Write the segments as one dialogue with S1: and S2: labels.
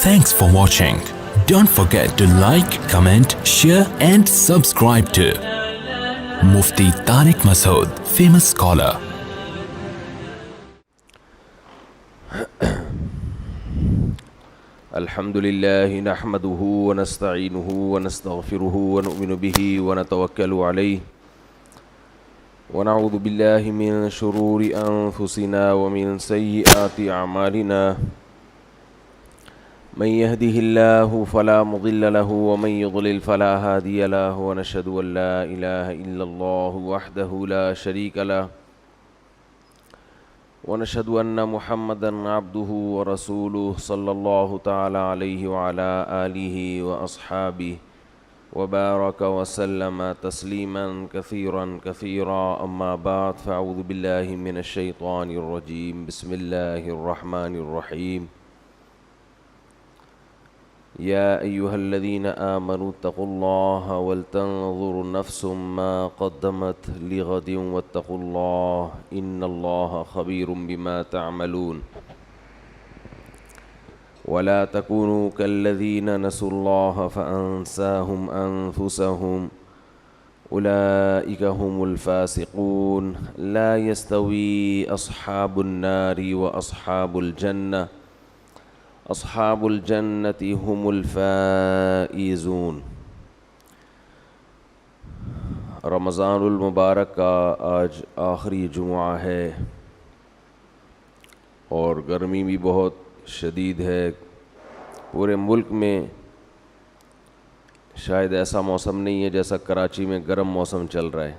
S1: Thanks for watching. Don't forget to like, comment, share and subscribe to Mufti Tariq Masood, famous scholar.
S2: الحمد لله نحمده ونستعينه ونستغفره ونؤمن به ونتوكل عليه ونعوذ بالله من شرور أنفسنا ومن سيئات أعمالنا من يهده الله فلا مضل له ومن يضلل فلا هادي له ونشهد أن لا إله إلا الله وحده لا شريك له ونشهد أن محمدًا عبده ورسوله صلى الله تعالى عليه وعلى آله وأصحابه وبارك وسلم تسليمًا كثيرًا أما بعد فأعوذ بالله من الشيطان الرجيم بسم الله الرحمن الرحيم يا أيها الذين آمنوا اتقوا الله ولتنظر نفس ما قدمت لغد واتقوا الله إن الله خبير بما تعملون ولا تكونوا كالذين نسوا الله فأنساهم أنفسهم أولئك هم الفاسقون لا يستوي أصحاب النار وأصحاب الجنة اصحاب الجنت هم الفائزون۔ رمضان المبارک کا آج آخری جمعہ ہے اور گرمی بھی بہت شدید ہے۔ پورے ملک میں شاید ایسا موسم نہیں ہے جیسا کراچی میں گرم موسم چل رہا ہے۔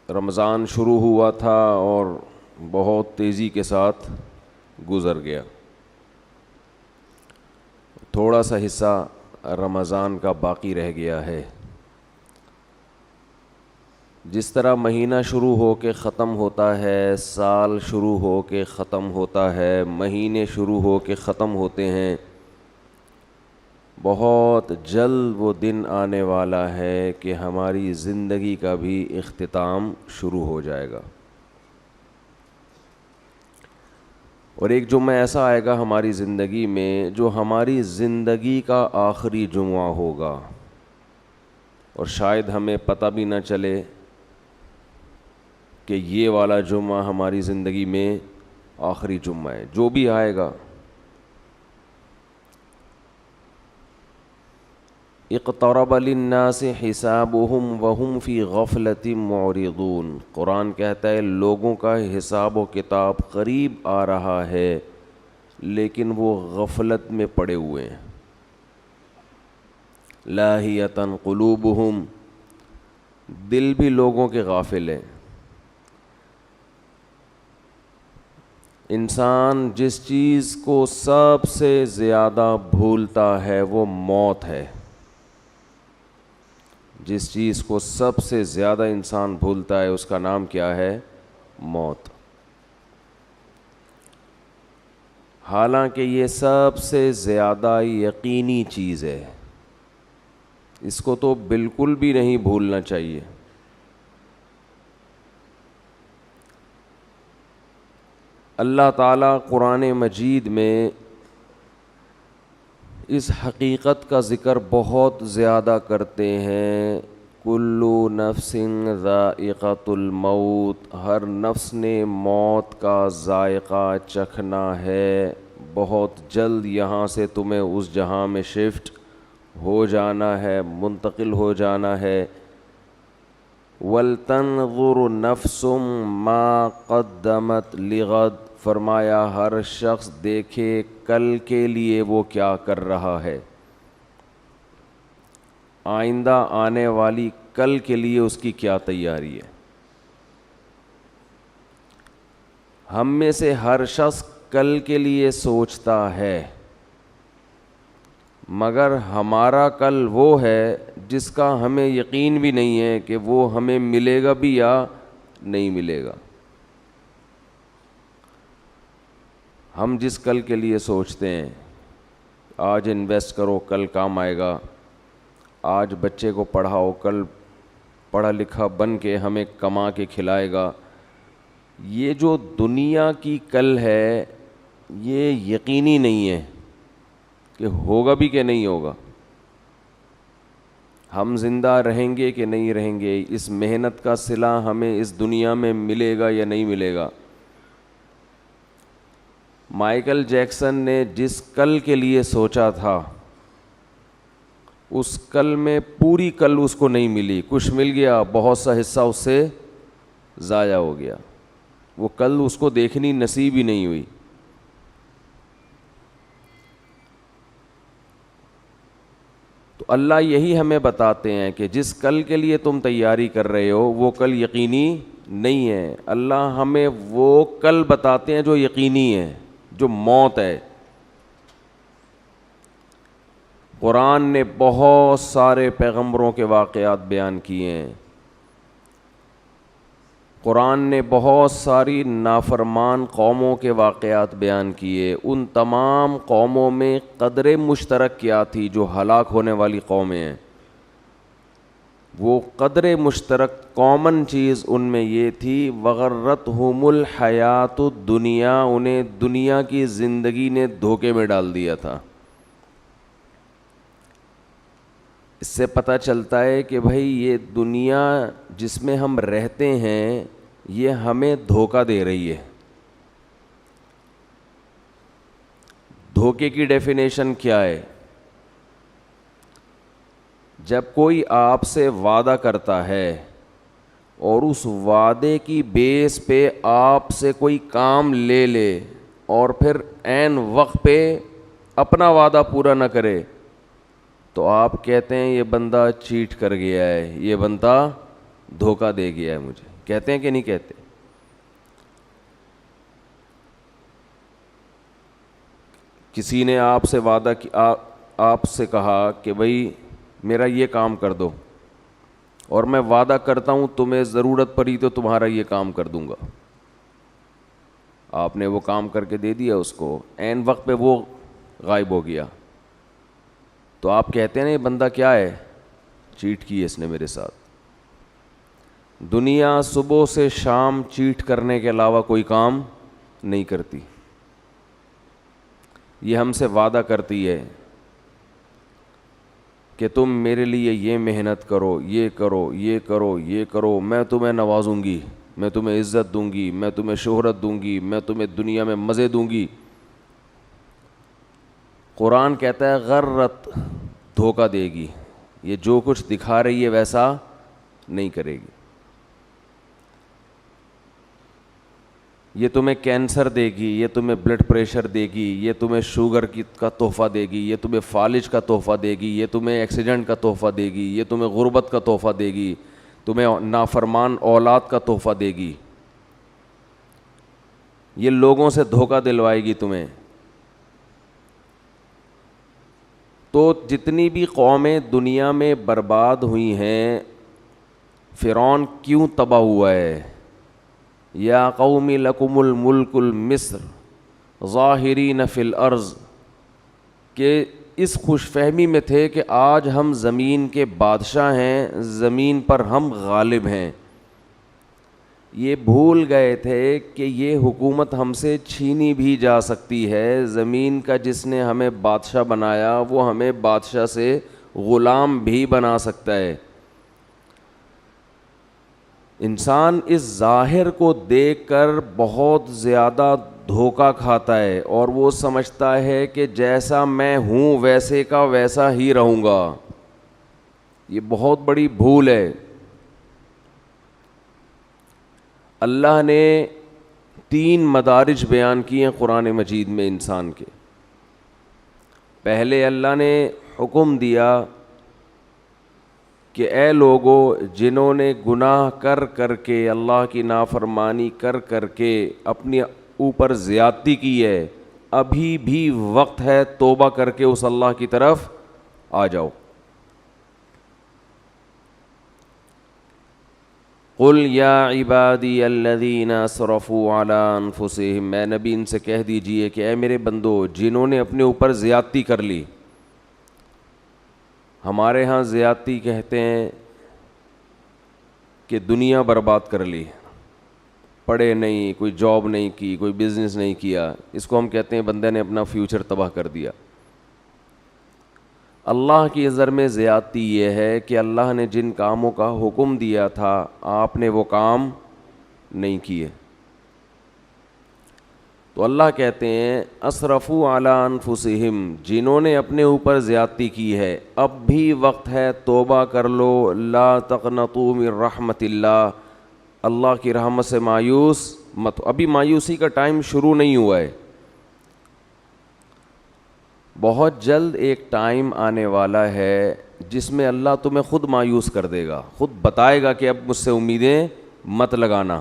S2: رمضان شروع ہوا تھا اور بہت تیزی کے ساتھ گزر گیا۔ تھوڑا سا حصہ رمضان کا باقی رہ گیا ہے۔ جس طرح مہینہ شروع ہو کے ختم ہوتا ہے، سال شروع ہو کے ختم ہوتا ہے، مہینے شروع ہو کے ختم ہوتے ہیں، بہت جلد وہ دن آنے والا ہے کہ ہماری زندگی کا بھی اختتام شروع ہو جائے گا، اور ایک جمعہ ایسا آئے گا ہماری زندگی میں جو ہماری زندگی کا آخری جمعہ ہوگا، اور شاید ہمیں پتہ بھی نہ چلے کہ یہ والا جمعہ ہماری زندگی میں آخری جمعہ ہے۔ جو بھی آئے گا، اقترب للناس حسابهم وهم فی غفلۃ معرضون۔ قرآن کہتا ہے لوگوں کا حساب و کتاب قریب آ رہا ہے لیکن وہ غفلت میں پڑے ہوئے ہیں۔ لاہیۃ قلوبہم، دل بھی لوگوں کے غافل ہیں۔ انسان جس چیز کو سب سے زیادہ بھولتا ہے وہ موت ہے۔ جس چیز کو سب سے زیادہ انسان بھولتا ہے اس کا نام کیا ہے؟ موت۔ حالانکہ یہ سب سے زیادہ یقینی چیز ہے، اس کو تو بالکل بھی نہیں بھولنا چاہیے۔ اللہ تعالیٰ قرآن مجید میں اس حقیقت کا ذکر بہت زیادہ کرتے ہیں۔ کلُّ نفس ذائقۃ الموت، ہر نفس نے موت کا ذائقہ چکھنا ہے۔ بہت جلد یہاں سے تمہیں اس جہاں میں شفٹ ہو جانا ہے، منتقل ہو جانا ہے۔ وَلْتَنظُرْ نَفْسٌ مَا قَدَّمَتْ لِغَدٍ، فرمایا ہر شخص دیکھے کل کے لیے وہ کیا کر رہا ہے، آئندہ آنے والی کل کے لیے اس کی کیا تیاری ہے۔ ہم میں سے ہر شخص کل کے لیے سوچتا ہے، مگر ہمارا کل وہ ہے جس کا ہمیں یقین بھی نہیں ہے کہ وہ ہمیں ملے گا بھی یا نہیں ملے گا۔ ہم جس کل کے لیے سوچتے ہیں، آج انویسٹ کرو کل کام آئے گا، آج بچے کو پڑھاؤ کل پڑھا لکھا بن کے ہمیں کما کے کھلائے گا، یہ جو دنیا کی کل ہے یہ یقینی نہیں ہے کہ ہوگا بھی کہ نہیں ہوگا، ہم زندہ رہیں گے کہ نہیں رہیں گے، اس محنت کا صلہ ہمیں اس دنیا میں ملے گا یا نہیں ملے گا۔ مائیکل جیکسن نے جس کل کے لیے سوچا تھا اس کل میں پوری کل اس کو نہیں ملی، کچھ مل گیا، بہت سا حصہ اس سے ضائع ہو گیا، وہ کل اس کو دیکھنی نصیب ہی نہیں ہوئی۔ تو اللہ یہی ہمیں بتاتے ہیں کہ جس کل کے لیے تم تیاری کر رہے ہو وہ کل یقینی نہیں ہے۔ اللہ ہمیں وہ کل بتاتے ہیں جو یقینی ہے، جو موت ہے۔ قرآن نے بہت سارے پیغمبروں کے واقعات بیان کیے ہیں، قرآن نے بہت ساری نافرمان قوموں کے واقعات بیان کیے، ان تمام قوموں میں قدر مشترک کیا تھی جو ہلاک ہونے والی قومیں ہیں، وہ قدر مشترک کامن چیز ان میں یہ تھی وغرتہم الحیات الدنیا، انہیں دنیا کی زندگی نے دھوکے میں ڈال دیا تھا۔ اس سے پتہ چلتا ہے کہ بھائی یہ دنیا جس میں ہم رہتے ہیں یہ ہمیں دھوکہ دے رہی ہے۔ دھوکے کی ڈیفینیشن کیا ہے؟ جب کوئی آپ سے وعدہ کرتا ہے اور اس وعدے کی بیس پہ آپ سے کوئی کام لے لے اور پھر عین وقت پہ اپنا وعدہ پورا نہ کرے تو آپ کہتے ہیں یہ بندہ چیٹ کر گیا ہے، یہ بندہ دھوکہ دے گیا ہے مجھے، کہتے ہیں کہ نہیں کہتے؟ کسی نے آپ سے وعدہ آپ سے کہا کہ بھائی میرا یہ کام کر دو، اور میں وعدہ کرتا ہوں تمہیں ضرورت پڑی تو تمہارا یہ کام کر دوں گا، آپ نے وہ کام کر کے دے دیا اس کو، عین وقت پہ وہ غائب ہو گیا، تو آپ کہتے ہیں یہ بندہ کیا ہے، چیٹ کی ہے اس نے میرے ساتھ۔ دنیا صبح سے شام چیٹ کرنے کے علاوہ کوئی کام نہیں کرتی، یہ ہم سے وعدہ کرتی ہے کہ تم میرے لیے یہ محنت کرو، یہ کرو، یہ کرو، یہ کرو، میں تمہیں نوازوں گی، میں تمہیں عزت دوں گی، میں تمہیں شہرت دوں گی، میں تمہیں دنیا میں مزے دوں گی۔ قرآن کہتا ہے غرت، دھوکہ دے گی، یہ جو کچھ دکھا رہی ہے ویسا نہیں کرے گی۔ یہ تمہیں کینسر دے گی، یہ تمہیں بلڈ پریشر دے گی، یہ تمہیں شوگر کا تحفہ دے گی، یہ تمہیں فالج کا تحفہ دے گی، یہ تمہیں ایکسیڈنٹ کا تحفہ دے گی، یہ تمہیں غربت کا تحفہ دے گی، تمہیں نافرمان اولاد کا تحفہ دے گی، یہ لوگوں سے دھوکہ دلوائے گی تمہیں۔ تو جتنی بھی قومیں دنیا میں برباد ہوئی ہیں، فرعون کیوں تباہ ہوا ہے؟ یا قوم لکم الملک المصر ظاہرین فی الارض، کہ اس خوش فہمی میں تھے کہ آج ہم زمین کے بادشاہ ہیں، زمین پر ہم غالب ہیں، یہ بھول گئے تھے کہ یہ حکومت ہم سے چھینی بھی جا سکتی ہے، زمین کا جس نے ہمیں بادشاہ بنایا وہ ہمیں بادشاہ سے غلام بھی بنا سکتا ہے۔ انسان اس ظاہر کو دیکھ کر بہت زیادہ دھوکہ کھاتا ہے اور وہ سمجھتا ہے کہ جیسا میں ہوں ویسے کا ویسا ہی رہوں گا، یہ بہت بڑی بھول ہے۔ اللہ نے 3 مدارج بیان کیے ہیں قرآن مجید میں انسان کے۔ پہلے اللہ نے حکم دیا کہ اے لوگو جنہوں نے گناہ کر کر کے، اللہ کی نافرمانی کر کر کے اپنے اوپر زیادتی کی ہے، ابھی بھی وقت ہے توبہ کر کے اس اللہ کی طرف آ جاؤ۔ قل یا عبادی الذین اسرفوا علی انفسہم، اے نبی ان سے کہہ دیجئے کہ اے میرے بندو جنہوں نے اپنے اوپر زیادتی کر لی، ہمارے ہاں زیادتی کہتے ہیں کہ دنیا برباد کر لی، پڑھے نہیں, کوئی جاب نہیں کی, کوئی بزنس نہیں کیا, اس کو ہم کہتے ہیں بندے نے اپنا فیوچر تباہ کر دیا. اللہ کی نظر میں زیادتی یہ ہے کہ اللہ نے جن کاموں کا حکم دیا تھا آپ نے وہ کام نہیں کیے. تو اللہ کہتے ہیں اسرفوا علی انفسہم, جنہوں نے اپنے اوپر زیادتی کی ہے اب بھی وقت ہے توبہ کر لو. لا تقنطوا من رحمت اللہ, اللہ کی رحمت سے مایوس مت. ابھی مایوسی کا ٹائم شروع نہیں ہوا ہے, بہت جلد ایک ٹائم آنے والا ہے جس میں اللہ تمہیں خود مایوس کر دے گا, خود بتائے گا کہ اب مجھ سے امیدیں مت لگانا.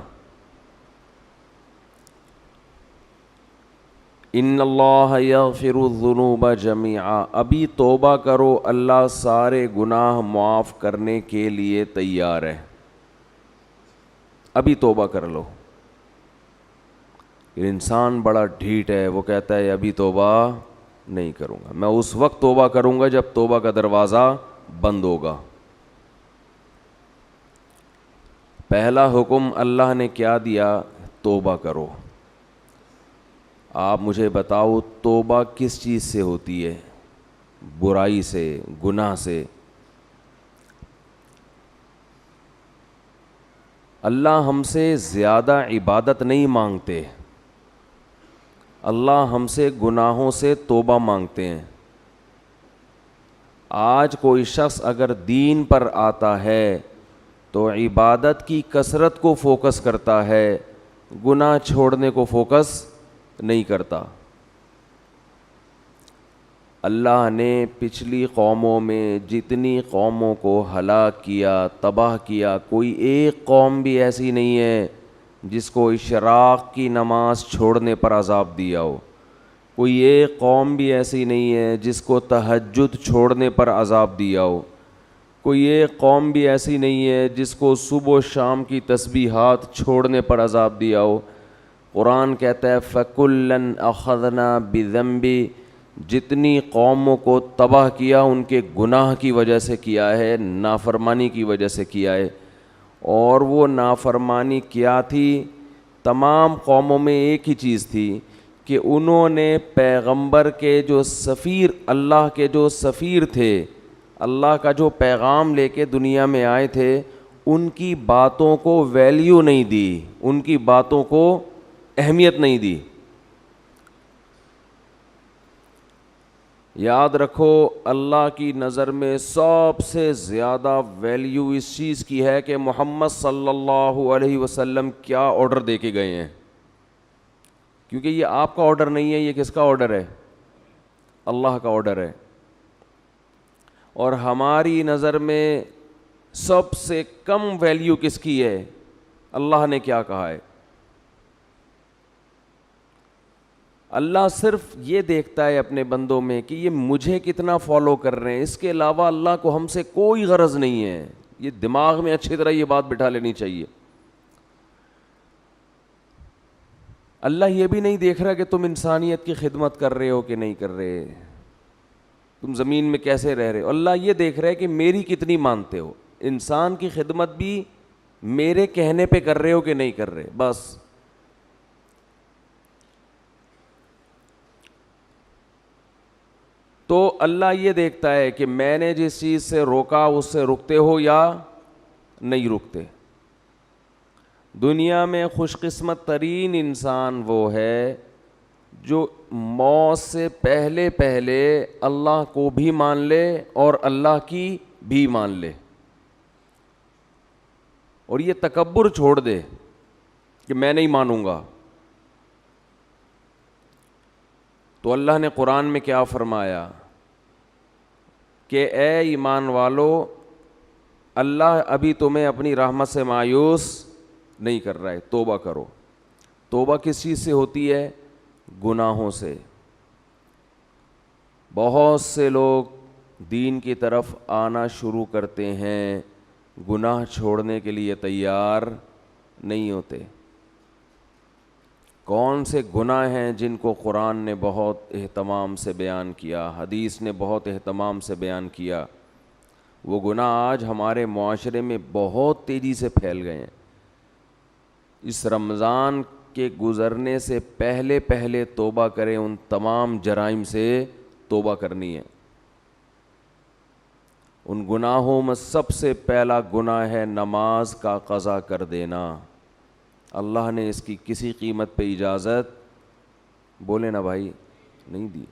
S2: ان اللہ یغفر الذنوب جميعا, ابھی توبہ کرو, اللہ سارے گناہ معاف کرنے کے لیے تیار ہے. ابھی توبہ کر لو. انسان بڑا ڈھیٹ ہے, وہ کہتا ہے ابھی توبہ نہیں کروں گا, میں اس وقت توبہ کروں گا جب توبہ کا دروازہ بند ہوگا. پہلا حکم اللہ نے کیا دیا؟ توبہ کرو. آپ مجھے بتاؤ توبہ کس چیز سے ہوتی ہے؟ برائی سے, گناہ سے. اللہ ہم سے زیادہ عبادت نہیں مانگتے, اللہ ہم سے گناہوں سے توبہ مانگتے ہیں. آج کوئی شخص اگر دین پر آتا ہے تو عبادت کی کثرت کو فوکس کرتا ہے, گناہ چھوڑنے کو فوکس نہیں کرتا. اللہ نے پچھلی قوموں میں جتنی قوموں کو ہلاک کیا, تباہ کیا, کوئی ایک قوم بھی ایسی نہیں ہے جس کو اشراق کی نماز چھوڑنے پر عذاب دیا ہو. کوئی ایک قوم بھی ایسی نہیں ہے جس کو تہجد چھوڑنے پر عذاب دیا ہو. کوئی ایک قوم بھی ایسی نہیں ہے جس کو صبح و شام کی تسبیحات چھوڑنے پر عذاب دیا ہو. قرآن کہتا ہے فَكُلًّا أَخَذْنَا بِذَنبِ, جتنی قوموں کو تباہ کیا ان کے گناہ کی وجہ سے کیا ہے, نافرمانی کی وجہ سے کیا ہے. اور وہ نافرمانی کیا تھی؟ تمام قوموں میں ایک ہی چیز تھی کہ انہوں نے پیغمبر کے جو سفیر, اللہ کے جو سفیر تھے, اللہ کا جو پیغام لے کے دنیا میں آئے تھے, ان کی باتوں کو ویلیو نہیں دی, ان کی باتوں کو اہمیت نہیں دی. یاد رکھو اللہ کی نظر میں سب سے زیادہ ویلیو اس چیز کی ہے کہ محمد صلی اللہ علیہ وسلم کیا آرڈر دے کے گئے ہیں, کیونکہ یہ آپ کا آرڈر نہیں ہے, یہ کس کا آرڈر ہے؟ اللہ کا آرڈر ہے. اور ہماری نظر میں سب سے کم ویلیو کس کی ہے؟ اللہ نے کیا کہا ہے. اللہ صرف یہ دیکھتا ہے اپنے بندوں میں کہ یہ مجھے کتنا فالو کر رہے ہیں, اس کے علاوہ اللہ کو ہم سے کوئی غرض نہیں ہے. یہ دماغ میں اچھی طرح یہ بات بٹھا لینی چاہیے. اللہ یہ بھی نہیں دیکھ رہا کہ تم انسانیت کی خدمت کر رہے ہو کہ نہیں کر رہے, تم زمین میں کیسے رہ رہے ہو. اللہ یہ دیکھ رہا ہے کہ میری کتنی مانتے ہو, انسان کی خدمت بھی میرے کہنے پہ کر رہے ہو کہ نہیں کر رہے, بس. تو اللہ یہ دیکھتا ہے کہ میں نے جس چیز سے روکا اس سے رکتے ہو یا نہیں رکتے. دنیا میں خوش قسمت ترین انسان وہ ہے جو موت سے پہلے پہلے اللہ کو بھی مان لے اور اللہ کی بھی مان لے, اور یہ تکبر چھوڑ دے کہ میں نہیں مانوں گا. تو اللہ نے قرآن میں کیا فرمایا کہ اے ایمان والو, اللہ ابھی تمہیں اپنی رحمت سے مایوس نہیں کر رہا ہے, توبہ کرو. توبہ کس چیز سے ہوتی ہے؟ گناہوں سے. بہت سے لوگ دین کی طرف آنا شروع کرتے ہیں, گناہ چھوڑنے کے لیے تیار نہیں ہوتے. کون سے گناہ ہیں جن کو قرآن نے بہت اہتمام سے بیان کیا, حدیث نے بہت اہتمام سے بیان کیا. وہ گناہ آج ہمارے معاشرے میں بہت تیزی سے پھیل گئے ہیں. اس رمضان کے گزرنے سے پہلے پہلے توبہ کریں، ان تمام جرائم سے توبہ کرنی ہے۔ ان گناہوں میں سب سے پہلا گناہ ہے نماز کا قضا کر دینا۔ اللہ نے اس کی کسی قیمت پہ اجازت، بولے نا بھائی، نہیں دی۔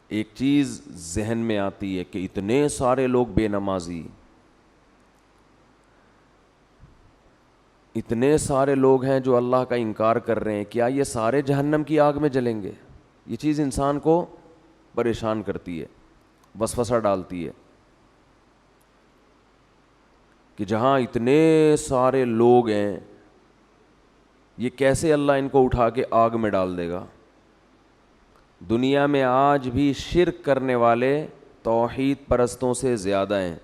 S2: ایک چیز ذہن میں آتی ہے کہ اتنے سارے لوگ بے نمازی، اتنے سارے لوگ ہیں جو اللہ کا انکار کر رہے ہیں، کیا یہ سارے جہنم کی آگ میں جلیں گے؟ یہ چیز انسان کو پریشان کرتی ہے، وسوسہ ڈالتی ہے کہ جہاں اتنے سارے لوگ ہیں، یہ کیسے اللہ ان کو اٹھا کے آگ میں ڈال دے گا؟ دنیا میں آج بھی شرک کرنے والے توحید پرستوں سے زیادہ ہیں۔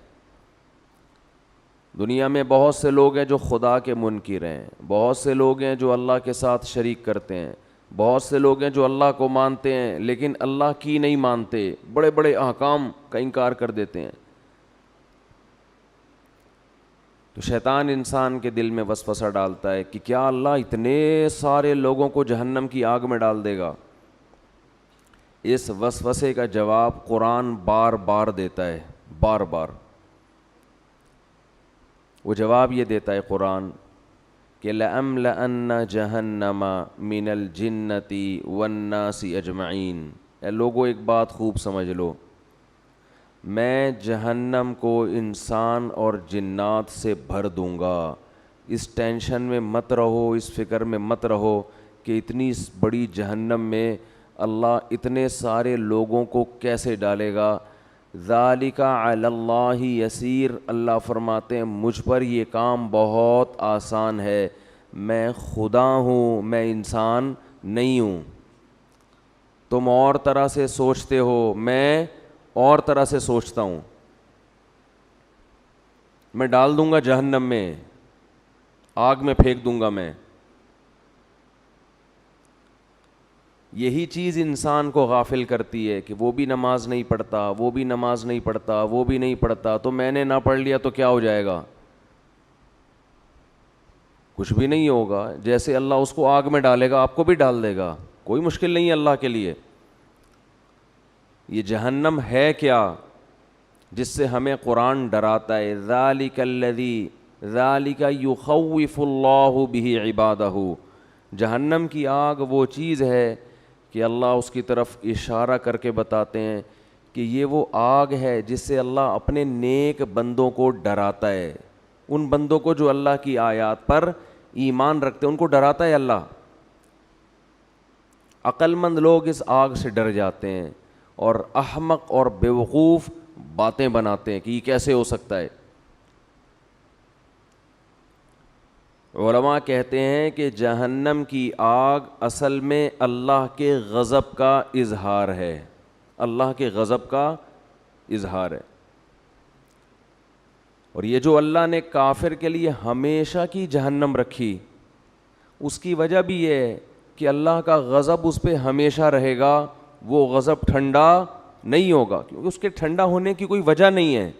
S2: دنیا میں بہت سے لوگ ہیں جو خدا کے منکر ہیں، بہت سے لوگ ہیں جو اللہ کے ساتھ شریک کرتے ہیں، بہت سے لوگ ہیں جو اللہ کو مانتے ہیں لیکن اللہ کی نہیں مانتے، بڑے بڑے احکام کا انکار کر دیتے ہیں۔ تو شیطان انسان کے دل میں وسوسہ ڈالتا ہے کہ کیا اللہ اتنے سارے لوگوں کو جہنم کی آگ میں ڈال دے گا؟ اس وسوسے کا جواب قرآن بار بار دیتا ہے، بار بار وہ جواب یہ دیتا ہے قرآن کہ لَأَمْلَأَنَّ جَهَنَّمَ مِنَ الْجِنَّةِ وَالنَّاسِ أَجْمَعِينَ۔ اے لوگوں ایک بات خوب سمجھ لو، میں جہنم کو انسان اور جنات سے بھر دوں گا۔ اس ٹینشن میں مت رہو، اس فکر میں مت رہو کہ اتنی بڑی جہنم میں اللہ اتنے سارے لوگوں کو کیسے ڈالے گا۔ ذَلِكَ عَلَى اللَّهِ يَسِيرٌ، اللہ فرماتے ہیں مجھ پر یہ کام بہت آسان ہے، میں خدا ہوں، میں انسان نہیں ہوں۔ تم اور طرح سے سوچتے ہو، میں اور طرح سے سوچتا ہوں۔ میں ڈال دوں گا جہنم میں، آگ میں پھینک دوں گا میں۔ یہی چیز انسان کو غافل کرتی ہے کہ وہ بھی نماز نہیں پڑھتا، وہ بھی نماز نہیں پڑھتا، وہ بھی نہیں پڑھتا، تو میں نے نہ پڑھ لیا تو کیا ہو جائے گا؟ کچھ بھی نہیں ہوگا، جیسے اللہ اس کو آگ میں ڈالے گا آپ کو بھی ڈال دے گا، کوئی مشکل نہیں ہے اللہ کے لیے۔ یہ جہنم ہے کیا جس سے ہمیں قرآن ڈراتا ہے؟ ذَلِكَ الَّذِي ذَلِكَ يُخَوِّفُ اللَّهُ بِهِ عِبَادَهُ۔ جہنم کی آگ وہ چیز ہے کہ اللہ اس کی طرف اشارہ کر کے بتاتے ہیں کہ یہ وہ آگ ہے جس سے اللہ اپنے نیک بندوں کو ڈراتا ہے، ان بندوں کو جو اللہ کی آیات پر ایمان رکھتے ہیں ان کو ڈراتا ہے اللہ۔ عقل مند لوگ اس آگ سے ڈر جاتے ہیں اور احمق اور بیوقوف باتیں بناتے ہیں کہ یہ کیسے ہو سکتا ہے۔ علماء کہتے ہیں کہ جہنم کی آگ اصل میں اللہ کے غضب کا اظہار ہے، اللہ کے غضب کا اظہار ہے۔ اور یہ جو اللہ نے کافر کے لیے ہمیشہ کی جہنم رکھی، اس کی وجہ بھی یہ ہے کہ اللہ کا غضب اس پہ ہمیشہ رہے گا، وہ غضب ٹھنڈا نہیں ہوگا، کیونکہ اس کے ٹھنڈا ہونے کی کوئی وجہ نہیں ہے۔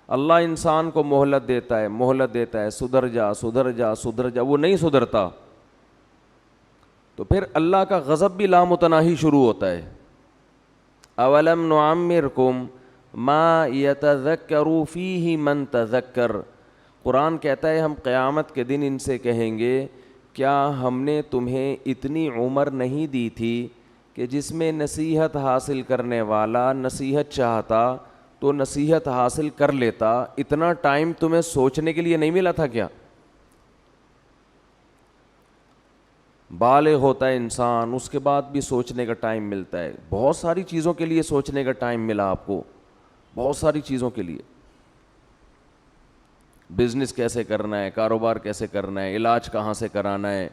S2: اللہ انسان کو مہلت دیتا ہے، سدھر جا سدھر جا سدھر جا، وہ نہیں سدھرتا، تو پھر اللہ کا غضب بھی لامتناہی شروع ہوتا ہے۔ اولم نعمرکم ما یتذکر فیہ من تذکر، قرآن کہتا ہے ہم قیامت کے دن ان سے کہیں گے کیا ہم نے تمہیں اتنی عمر نہیں دی تھی کہ جس میں نصیحت حاصل کرنے والا نصیحت چاہتا تو نصیحت حاصل کر لیتا، اتنا ٹائم تمہیں سوچنے کے لیے نہیں ملا تھا کیا؟ بالغ ہوتا ہے انسان، اس کے بعد بھی سوچنے کا ٹائم ملتا ہے، بہت ساری چیزوں کے لیے سوچنے کا ٹائم ملا آپ کو، بہت ساری چیزوں کے لیے، بزنس کیسے کرنا ہے، کاروبار کیسے کرنا ہے، علاج کہاں سے کرانا ہے،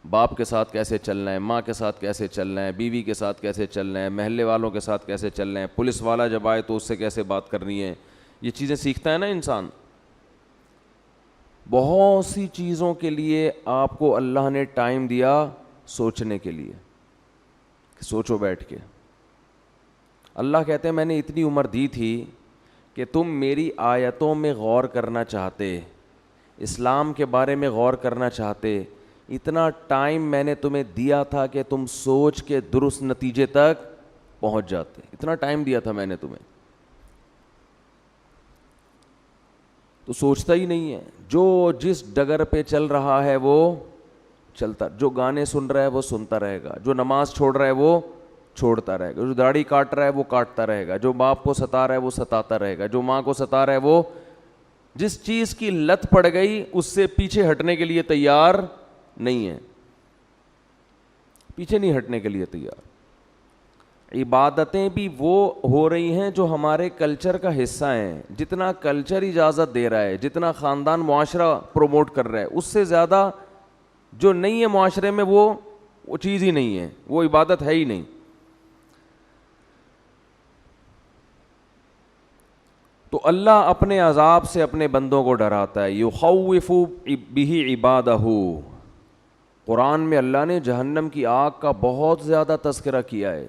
S2: باپ کے ساتھ کیسے چلنا ہے، ماں کے ساتھ کیسے چلنا ہے، بیوی کے ساتھ کیسے چلنا ہے، محلے والوں کے ساتھ کیسے چلنا ہے، پولیس والا جب آئے تو اس سے کیسے بات کرنی ہے، یہ چیزیں سیکھتا ہے نا انسان۔ بہت سی چیزوں کے لیے آپ کو اللہ نے ٹائم دیا سوچنے کے لیے، سوچو بیٹھ کے۔ اللہ کہتے ہیں میں نے اتنی عمر دی تھی کہ تم میری آیتوں میں غور کرنا چاہتے, اسلام کے بارے میں غور کرنا چاہتے, اتنا ٹائم میں نے تمہیں دیا تھا کہ تم سوچ کے درست نتیجے تک پہنچ جاتے, اتنا ٹائم دیا تھا میں نے تمہیں, تو سوچتا ہی نہیں ہے. جو جس ڈگر پہ چل رہا ہے وہ چلتا, جو گانے سن رہا ہے وہ سنتا رہے گا, جو نماز چھوڑ رہا ہے وہ چھوڑتا رہے گا, جو داڑھی کاٹ رہا ہے وہ کاٹتا رہے گا, جو باپ کو ستا رہا ہے وہ ستاتا رہے گا, جو ماں کو ستا رہا ہے وہ, جس چیز کی لت پڑ گئی اس سے پیچھے ہٹنے کے لیے تیار نہیں ہے, پیچھے نہیں ہٹنے کے لیے تیار. عبادتیں بھی وہ ہو رہی ہیں جو ہمارے کلچر کا حصہ ہیں, جتنا کلچر اجازت دے رہا ہے, جتنا خاندان معاشرہ پروموٹ کر رہا ہے, اس سے زیادہ جو نہیں ہے معاشرے میں وہ چیز ہی نہیں ہے, وہ عبادت ہے ہی نہیں. تو اللہ اپنے عذاب سے اپنے بندوں کو ڈراتا ہے. یخوف بہ عبادہ, قرآن میں اللہ نے جہنم کی آگ کا بہت زیادہ تذکرہ کیا ہے.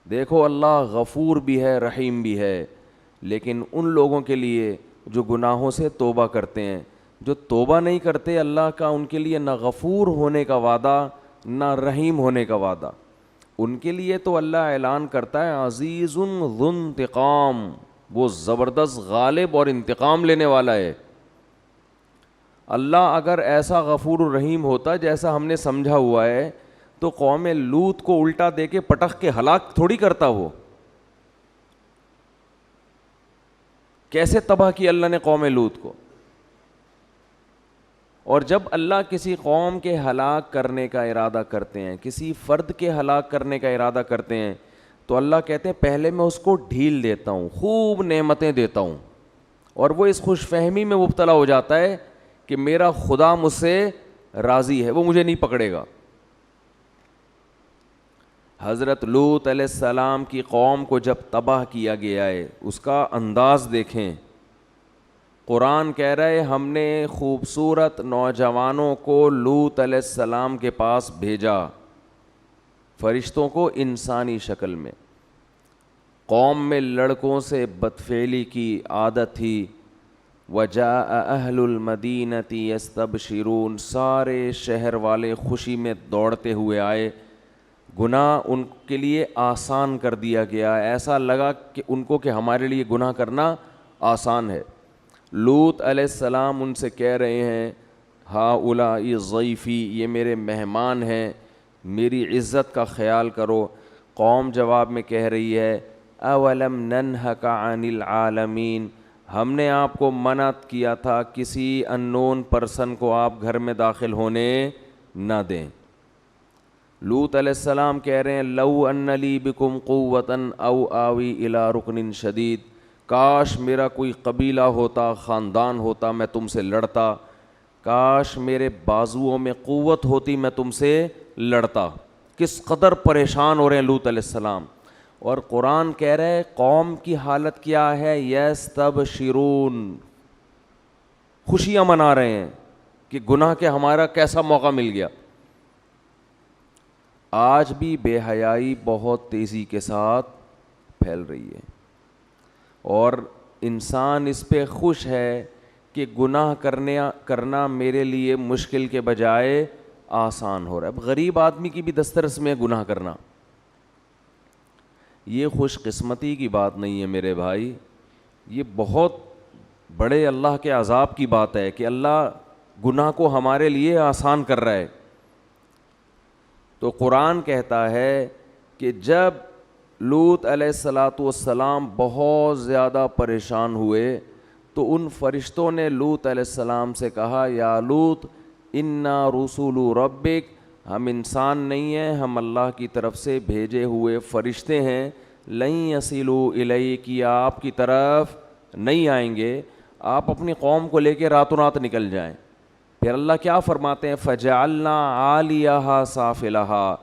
S2: دیکھو اللہ غفور بھی ہے, رحیم بھی ہے, لیکن ان لوگوں کے لیے جو گناہوں سے توبہ کرتے ہیں, جو توبہ نہیں کرتے, اللہ کا ان کے لیے نہ غفور ہونے کا وعدہ نہ رحیم ہونے کا وعدہ. ان کے لیے تو اللہ اعلان کرتا ہے عزیز ذو انتقام, وہ زبردست غالب اور انتقام لینے والا ہے. اللہ اگر ایسا غفور الرحیم ہوتا جیسا ہم نے سمجھا ہوا ہے تو قوم لوط کو الٹا دے کے پٹخ کے ہلاک تھوڑی کرتا. وہ کیسے تباہ کی اللہ نے قوم لوط کو. اور جب اللہ کسی قوم کے ہلاک کرنے کا ارادہ کرتے ہیں, کسی فرد کے ہلاک کرنے کا ارادہ کرتے ہیں, تو اللہ کہتے ہیں پہلے میں اس کو ڈھیل دیتا ہوں, خوب نعمتیں دیتا ہوں, اور وہ اس خوش فہمی میں مبتلا ہو جاتا ہے کہ میرا خدا مجھ سے راضی ہے, وہ مجھے نہیں پکڑے گا. حضرت لوط علیہ السلام کی قوم کو جب تباہ کیا گیا ہے, اس کا انداز دیکھیں. قرآن کہہ رہا ہے ہم نے خوبصورت نوجوانوں کو لوط علیہ السلام کے پاس بھیجا, فرشتوں کو انسانی شکل میں. قوم میں لڑکوں سے بدفعلی کی عادت تھی. وجاء اہل المدینۃ یستبشرون, سارے شہر والے خوشی میں دوڑتے ہوئے آئے. گناہ ان کے لیے آسان کر دیا گیا, ایسا لگا کہ ان کو کہ ہمارے لیے گناہ کرنا آسان ہے. لوط علیہ السلام ان سے کہہ رہے ہیں ہؤلاء ضیفی, یہ میرے مہمان ہیں, میری عزت کا خیال کرو. قوم جواب میں کہہ رہی ہے اولم ننہک عن العالمین, ہم نے آپ کو منع کیا تھا کسی اننون پرسن کو آپ گھر میں داخل ہونے نہ دیں. لوط علیہ السلام کہہ رہے ہیں لو ان لی بکم قوۃ او آوی الی رکن شدید, کاش میرا کوئی قبیلہ ہوتا, خاندان ہوتا, میں تم سے لڑتا. کاش میرے بازوؤں میں قوت ہوتی, میں تم سے لڑتا. کس قدر پریشان ہو رہے ہیں لوط علیہ السلام. اور قرآن کہہ رہے ہے قوم کی حالت کیا ہے, یستبشرون, خوشیاں منا رہے ہیں کہ گناہ کے ہمارا کیسا موقع مل گیا. آج بھی بے حیائی بہت تیزی کے ساتھ پھیل رہی ہے, اور انسان اس پہ خوش ہے کہ گناہ کرنا میرے لیے مشکل کے بجائے آسان ہو رہا ہے. اب غریب آدمی کی بھی دسترس میں گناہ کرنا, یہ خوش قسمتی کی بات نہیں ہے میرے بھائی, یہ بہت بڑے اللہ کے عذاب کی بات ہے کہ اللہ گناہ کو ہمارے لیے آسان کر رہا ہے. تو قرآن کہتا ہے کہ جب لوط علیہ السلام بہت زیادہ پریشان ہوئے تو ان فرشتوں نے لوط علیہ السلام سے کہا یا لوط انا رسول ربک, ہم انسان نہیں ہیں, ہم اللہ کی طرف سے بھیجے ہوئے فرشتے ہیں. لن یصلوا الیک, آپ کی طرف نہیں آئیں گے, آپ اپنی قوم کو لے کے راتوں رات نکل جائیں. پھر اللہ کیا فرماتے ہیں فجعلنا عالیہا سافلہا,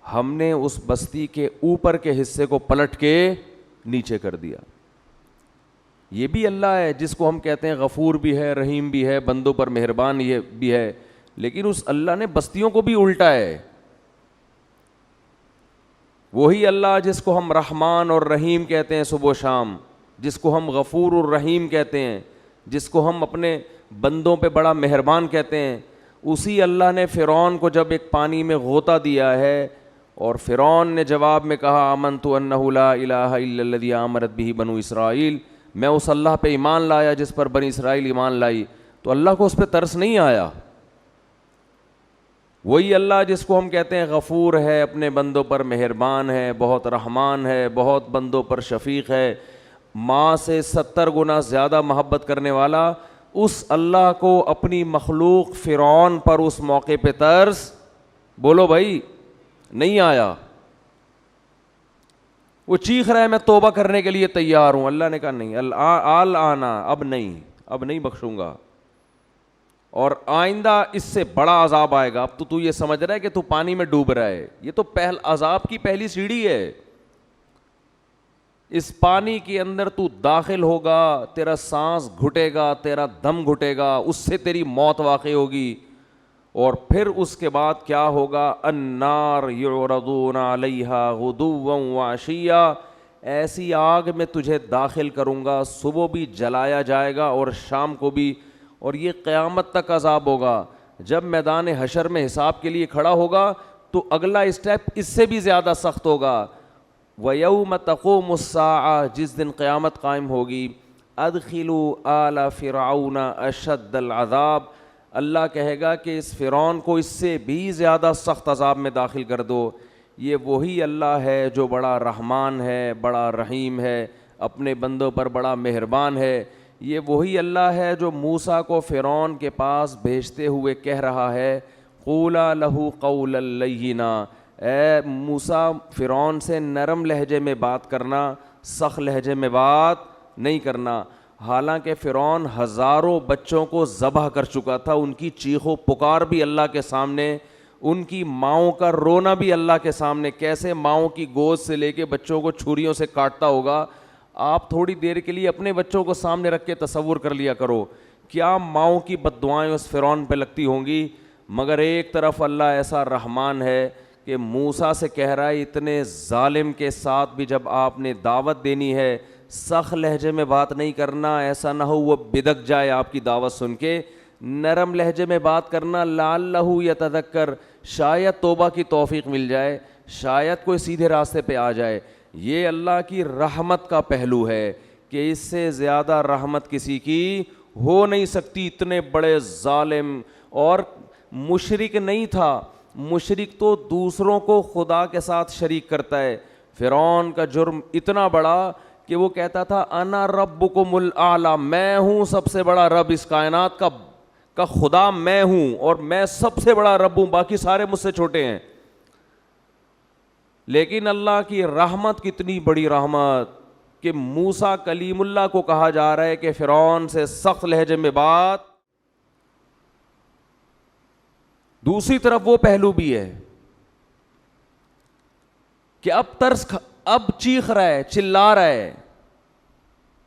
S2: ہم نے اس بستی کے اوپر کے حصے کو پلٹ کے نیچے کر دیا. یہ بھی اللہ ہے جس کو ہم کہتے ہیں غفور بھی ہے, رحیم بھی ہے, بندوں پر مہربان یہ بھی ہے, لیکن اس اللہ نے بستیوں کو بھی الٹا ہے. وہی اللہ جس کو ہم رحمان اور رحیم کہتے ہیں صبح و شام, جس کو ہم غفور الرحیم کہتے ہیں، جس کو ہم اپنے بندوں پہ بڑا مہربان کہتے ہیں، اسی اللہ نے فرعون کو جب ایک پانی میں غوطہ دیا ہے اور فرعون نے جواب میں کہا آمنت انہ لا الہ الا الذی آمنت بہ بنو اسرائیل، میں اس اللہ پہ ایمان لایا جس پر بنی اسرائیل ایمان لائی، تو اللہ کو اس پہ ترس نہیں آیا؟ وہی اللہ جس کو ہم کہتے ہیں غفور ہے، اپنے بندوں پر مہربان ہے، بہت رحمان ہے، بہت بندوں پر شفیق ہے، ماں سے 70 گنا زیادہ محبت کرنے والا، اس اللہ کو اپنی مخلوق فرعون پر اس موقع پہ ترس، بولو بھائی، نہیں آیا؟ وہ چیخ رہا ہے میں توبہ کرنے کے لیے تیار ہوں، اللہ نے کہا نہیں، آنا اب نہیں بخشوں گا، اور آئندہ اس سے بڑا عذاب آئے گا۔ اب تو یہ سمجھ رہا ہے کہ تو پانی میں ڈوب رہا ہے، یہ تو عذاب کی پہلی سیڑھی ہے۔ اس پانی کے اندر تو داخل ہوگا، تیرا سانس گھٹے گا، تیرا دم گھٹے گا، اس سے تیری موت واقع ہوگی، اور پھر اس کے بعد کیا ہوگا؟ النار یعرضون علیہا غدوا وعشیا، ایسی آگ میں تجھے داخل کروں گا، صبح بھی جلایا جائے گا اور شام کو بھی، اور یہ قیامت تک عذاب ہوگا۔ جب میدان حشر میں حساب کے لیے کھڑا ہوگا تو اگلا اسٹیپ اس سے بھی زیادہ سخت ہوگا۔ وَيَوْمَ تَقُومُ السَّاعَةُ، جس دن قیامت قائم ہوگی، أَدْخِلُوا آلَ فِرْعَوْنَ أَشَدَّ الْعَذَابِ، اللہ کہے گا کہ اس فرعون کو اس سے بھی زیادہ سخت عذاب میں داخل کر دو۔ یہ وہی اللہ ہے جو بڑا رحمان ہے، بڑا رحیم ہے، اپنے بندوں پر بڑا مہربان ہے۔ یہ وہی اللہ ہے جو موسیٰ کو فرعون کے پاس بھیجتے ہوئے کہہ رہا ہے قولا لہ قولا لینا، اے موسیٰ فرعون سے نرم لہجے میں بات کرنا، سخت لہجے میں بات نہیں کرنا۔ حالانکہ فرعون ہزاروں بچوں کو ذبح کر چکا تھا، ان کی چیخ و پکار بھی اللہ کے سامنے، ان کی ماؤں کا رونا بھی اللہ کے سامنے، کیسے ماؤں کی گود سے لے کے بچوں کو چھریوں سے کاٹتا ہوگا۔ آپ تھوڑی دیر کے لیے اپنے بچوں کو سامنے رکھ کے تصور کر لیا کرو، کیا ماؤں کی بد دعائیں اس فرعون پہ لگتی ہوں گی۔ مگر ایک طرف اللہ ایسا رحمان ہے کہ موسیٰ سے کہہ رہا ہے اتنے ظالم کے ساتھ بھی جب آپ نے دعوت دینی ہے، سخت لہجے میں بات نہیں کرنا، ایسا نہ ہو وہ بدک جائے آپ کی دعوت سن کے، نرم لہجے میں بات کرنا، لعلہ یتذکر، شاید توبہ کی توفیق مل جائے، شاید کوئی سیدھے راستے پہ آ جائے۔ یہ اللہ کی رحمت کا پہلو ہے کہ اس سے زیادہ رحمت کسی کی ہو نہیں سکتی۔ اتنے بڑے ظالم، اور مشرک نہیں تھا، مشرک تو دوسروں کو خدا کے ساتھ شریک کرتا ہے۔ فرعون کا جرم اتنا بڑا کہ وہ کہتا تھا انا ربکم الاعلی، میں ہوں سب سے بڑا رب، اس کائنات کا خدا میں ہوں، اور میں سب سے بڑا رب ہوں، باقی سارے مجھ سے چھوٹے ہیں۔ لیکن اللہ کی رحمت کتنی بڑی رحمت کہ موسیٰ کلیم اللہ کو کہا جا رہا ہے کہ فرعون سے سخت لہجے میں بات۔ دوسری طرف وہ پہلو بھی ہے کہ اب چیخ رہا ہے، چلا رہا ہے،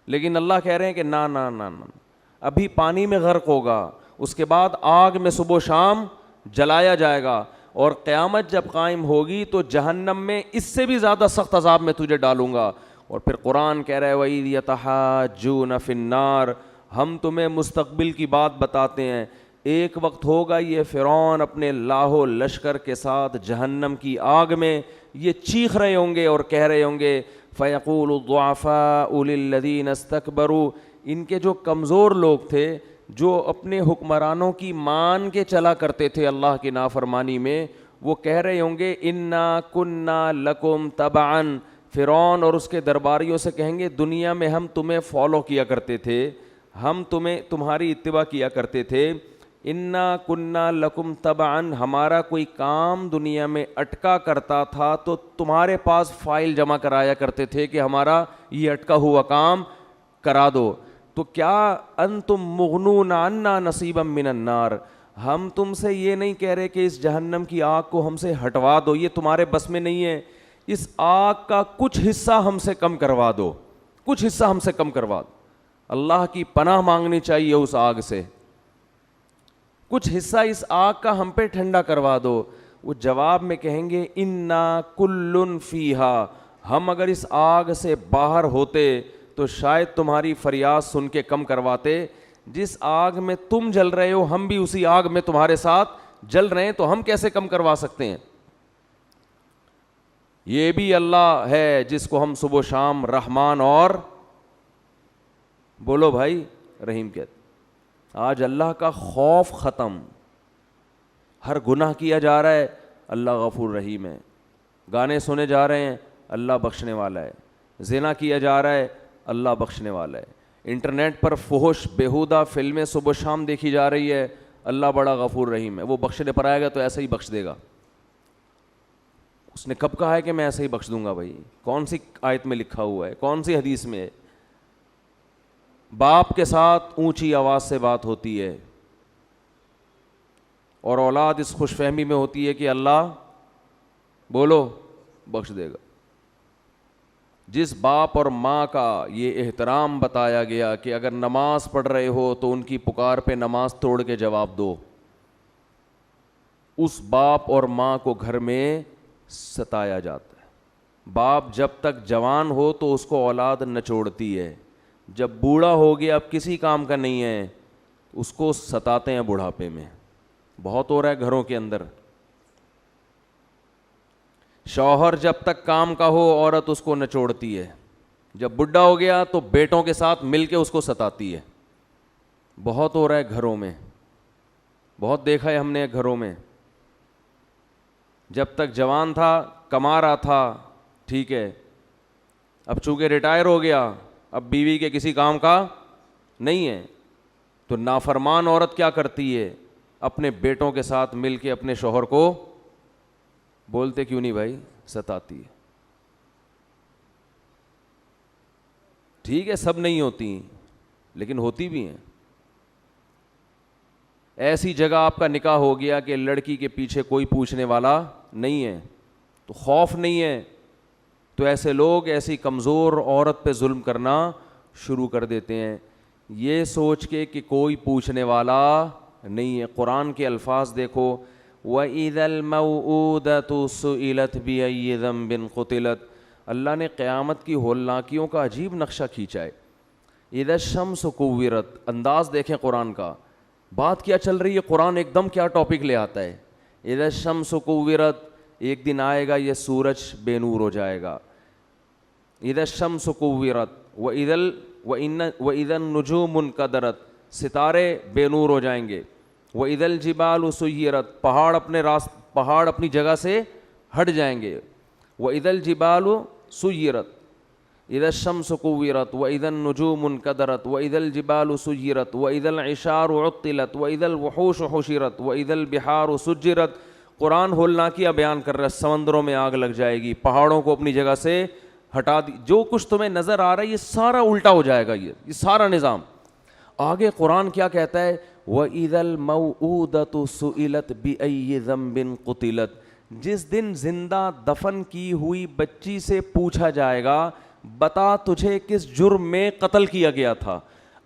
S2: لیکن اللہ کہہ رہے ہیں کہ نا نا نا نا، ابھی پانی میں غرق ہوگا، اس کے بعد آگ میں صبح و شام جلایا جائے گا، اور قیامت جب قائم ہوگی تو جہنم میں اس سے بھی زیادہ سخت عذاب میں تجھے ڈالوں گا۔ اور پھر قرآن کہہ رہا ہے وَإِذْ يَتَحَاجُّونَ فِي النَّارِ، ہم تمہیں مستقبل کی بات بتاتے ہیں، ایک وقت ہوگا یہ فرعون اپنے لاہو لشکر کے ساتھ جہنم کی آگ میں یہ چیخ رہے ہوں گے اور کہہ رہے ہوں گے فَيَقُولُ الضُّعَفَاءُ لِلَّذِينَ اسْتَكْبَرُوا، ان کے جو کمزور لوگ تھے، جو اپنے حکمرانوں کی مان کے چلا کرتے تھے اللہ کی نافرمانی میں، وہ کہہ رہے ہوں گے اِنَّا كُنَّا لَكُمْ تَبَعًا، فرعون اور اس کے درباریوں سے کہیں گے دنیا میں ہم تمہیں فالو کیا کرتے تھے، ہم تمہاری اتباع کیا کرتے تھے، اِنَّا كُنَّا لَكُمْ تَبَعًا، ہمارا کوئی کام دنیا میں اٹکا کرتا تھا تو تمہارے پاس فائل جمع کرایا کرتے تھے کہ ہمارا یہ اٹکا ہوا کام کرا دو، تو کیا انتم مغنون عنا نصیبا من النار، ہم تم سے یہ نہیں کہہ رہے کہ اس جہنم کی آگ کو ہم سے ہٹوا دو، یہ تمہارے بس میں نہیں ہے، اس آگ کا کچھ حصہ ہم سے کم کروا دو، کچھ حصہ ہم سے کم کروا دو۔ اللہ کی پناہ مانگنی چاہیے اس آگ سے، کچھ حصہ اس آگ کا ہم پہ ٹھنڈا کروا دو۔ وہ جواب میں کہیں گے انا کل فیہا، ہم اگر اس آگ سے باہر ہوتے تو شاید تمہاری فریاد سن کے کم کرواتے. جس آگ میں تم جل رہے ہو ہم بھی اسی آگ میں تمہارے ساتھ جل رہے ہیں, تو ہم کیسے کم کروا سکتے ہیں؟ یہ بھی اللہ ہے جس کو ہم صبح و شام رحمان اور بولو بھائی رحیم کہتے. آج اللہ کا خوف ختم, ہر گناہ کیا جا رہا ہے, اللہ غفور رحیم ہے. گانے سنے جا رہے ہیں, اللہ بخشنے والا ہے. زنا کیا جا رہا ہے, اللہ بخشنے والا ہے. انٹرنیٹ پر فحش بیہودہ فلمیں صبح و شام دیکھی جا رہی ہے, اللہ بڑا غفور رحیم ہے. وہ بخشنے پر آئے گا تو ایسا ہی بخش دے گا. اس نے کب کہا ہے کہ میں ایسے ہی بخش دوں گا بھائی؟ کون سی آیت میں لکھا ہوا ہے, کون سی حدیث میں ہے؟ باپ کے ساتھ اونچی آواز سے بات ہوتی ہے اور اولاد اس خوش فہمی میں ہوتی ہے کہ اللہ بولو بخش دے گا. جس باپ اور ماں کا یہ احترام بتایا گیا کہ اگر نماز پڑھ رہے ہو تو ان کی پکار پہ نماز توڑ کے جواب دو, اس باپ اور ماں کو گھر میں ستایا جاتا ہے. باپ جب تک جوان ہو تو اس کو اولاد نچوڑتی ہے, جب بوڑھا ہو گیا اب کسی کام کا نہیں ہے اس کو ستاتے ہیں بڑھاپے میں. بہت ہو رہا ہے گھروں کے اندر. شوہر جب تک کام کا ہو عورت اس کو نچوڑتی ہے, جب بڈھا ہو گیا تو بیٹوں کے ساتھ مل کے اس کو ستاتی ہے. بہت ہو رہا ہے گھروں میں, بہت دیکھا ہے ہم نے گھروں میں. جب تک جوان تھا کما رہا تھا ٹھیک ہے, اب چونکہ ریٹائر ہو گیا اب بیوی کے کسی کام کا نہیں ہے, تو نافرمان عورت کیا کرتی ہے, اپنے بیٹوں کے ساتھ مل کے اپنے شوہر کو بولتے کیوں نہیں بھائی ستاتی ہے. ٹھیک ہے سب نہیں ہوتی لیکن ہوتی بھی ہیں. ایسی جگہ آپ کا نکاح ہو گیا کہ لڑکی کے پیچھے کوئی پوچھنے والا نہیں ہے, تو خوف نہیں ہے, تو ایسے لوگ ایسی کمزور عورت پہ ظلم کرنا شروع کر دیتے ہیں یہ سوچ کے کہ کوئی پوچھنے والا نہیں ہے. قرآن کے الفاظ دیکھو, وَإِذَا الْمَوْءُودَةُ سُئِلَتْ بِأَيِّ ذَنبٍ قُتِلَتْ. اللہ نے قیامت کی ہولناکیوں کا عجیب نقشہ کھینچا ہے. اِذَا الشَّمْسُ كُوِّرَتْ, انداز دیکھیں قرآن کا, بات کیا چل رہی ہے, قرآن ایک دم کیا ٹاپک لے آتا ہے. اِذَا الشَّمْسُ كُوِّرَتْ, ایک دن آئے گا یہ سورج بے نور ہو جائے گا. اِذَا الشَّمْسُ كُوِّرَتْ وَإِذَا النُّجُومُ انْكَدَرَتْ, ستارے بے نور ہو جائیں گے. وَإِذَا الْجِبَالُ سُيِّرَتْ, پہاڑ اپنی جگہ سے ہٹ جائیں گے. وَإِذَا الْجِبَالُ سُيِّرَتْ, اِذَا الشَّمْسُ كُوِّرَتْ وَإِذَا النُّجُومُ انْكَدَرَتْ وَإِذَا الْجِبَالُ سُيِّرَتْ وَإِذَا الْعِشَارُ عُطِّلَتْ وَإِذَا الْوُحُوشُ حُشِرَتْ وَإِذَا الْبِحَارُ سُجِّرَتْ. قرآن ہولناکیاں بیان کر رہا ہے, سمندروں میں آگ لگ جائے گی, پہاڑوں کو اپنی جگہ سے ہٹا دی, جو کچھ تمہیں نظر آ رہا ہے یہ سارا الٹا ہو جائے گا. یہ سارا نظام. آگے قرآن کیا کہتا ہے, وَإِذَا الْمَوْءُودَةُ سُئِلَتْ بِأَيِّ ذَنبٍ قُتِلَتْ, جس دن زندہ دفن کی ہوئی بچی سے پوچھا جائے گا بتا تجھے کس جرم میں قتل کیا گیا تھا.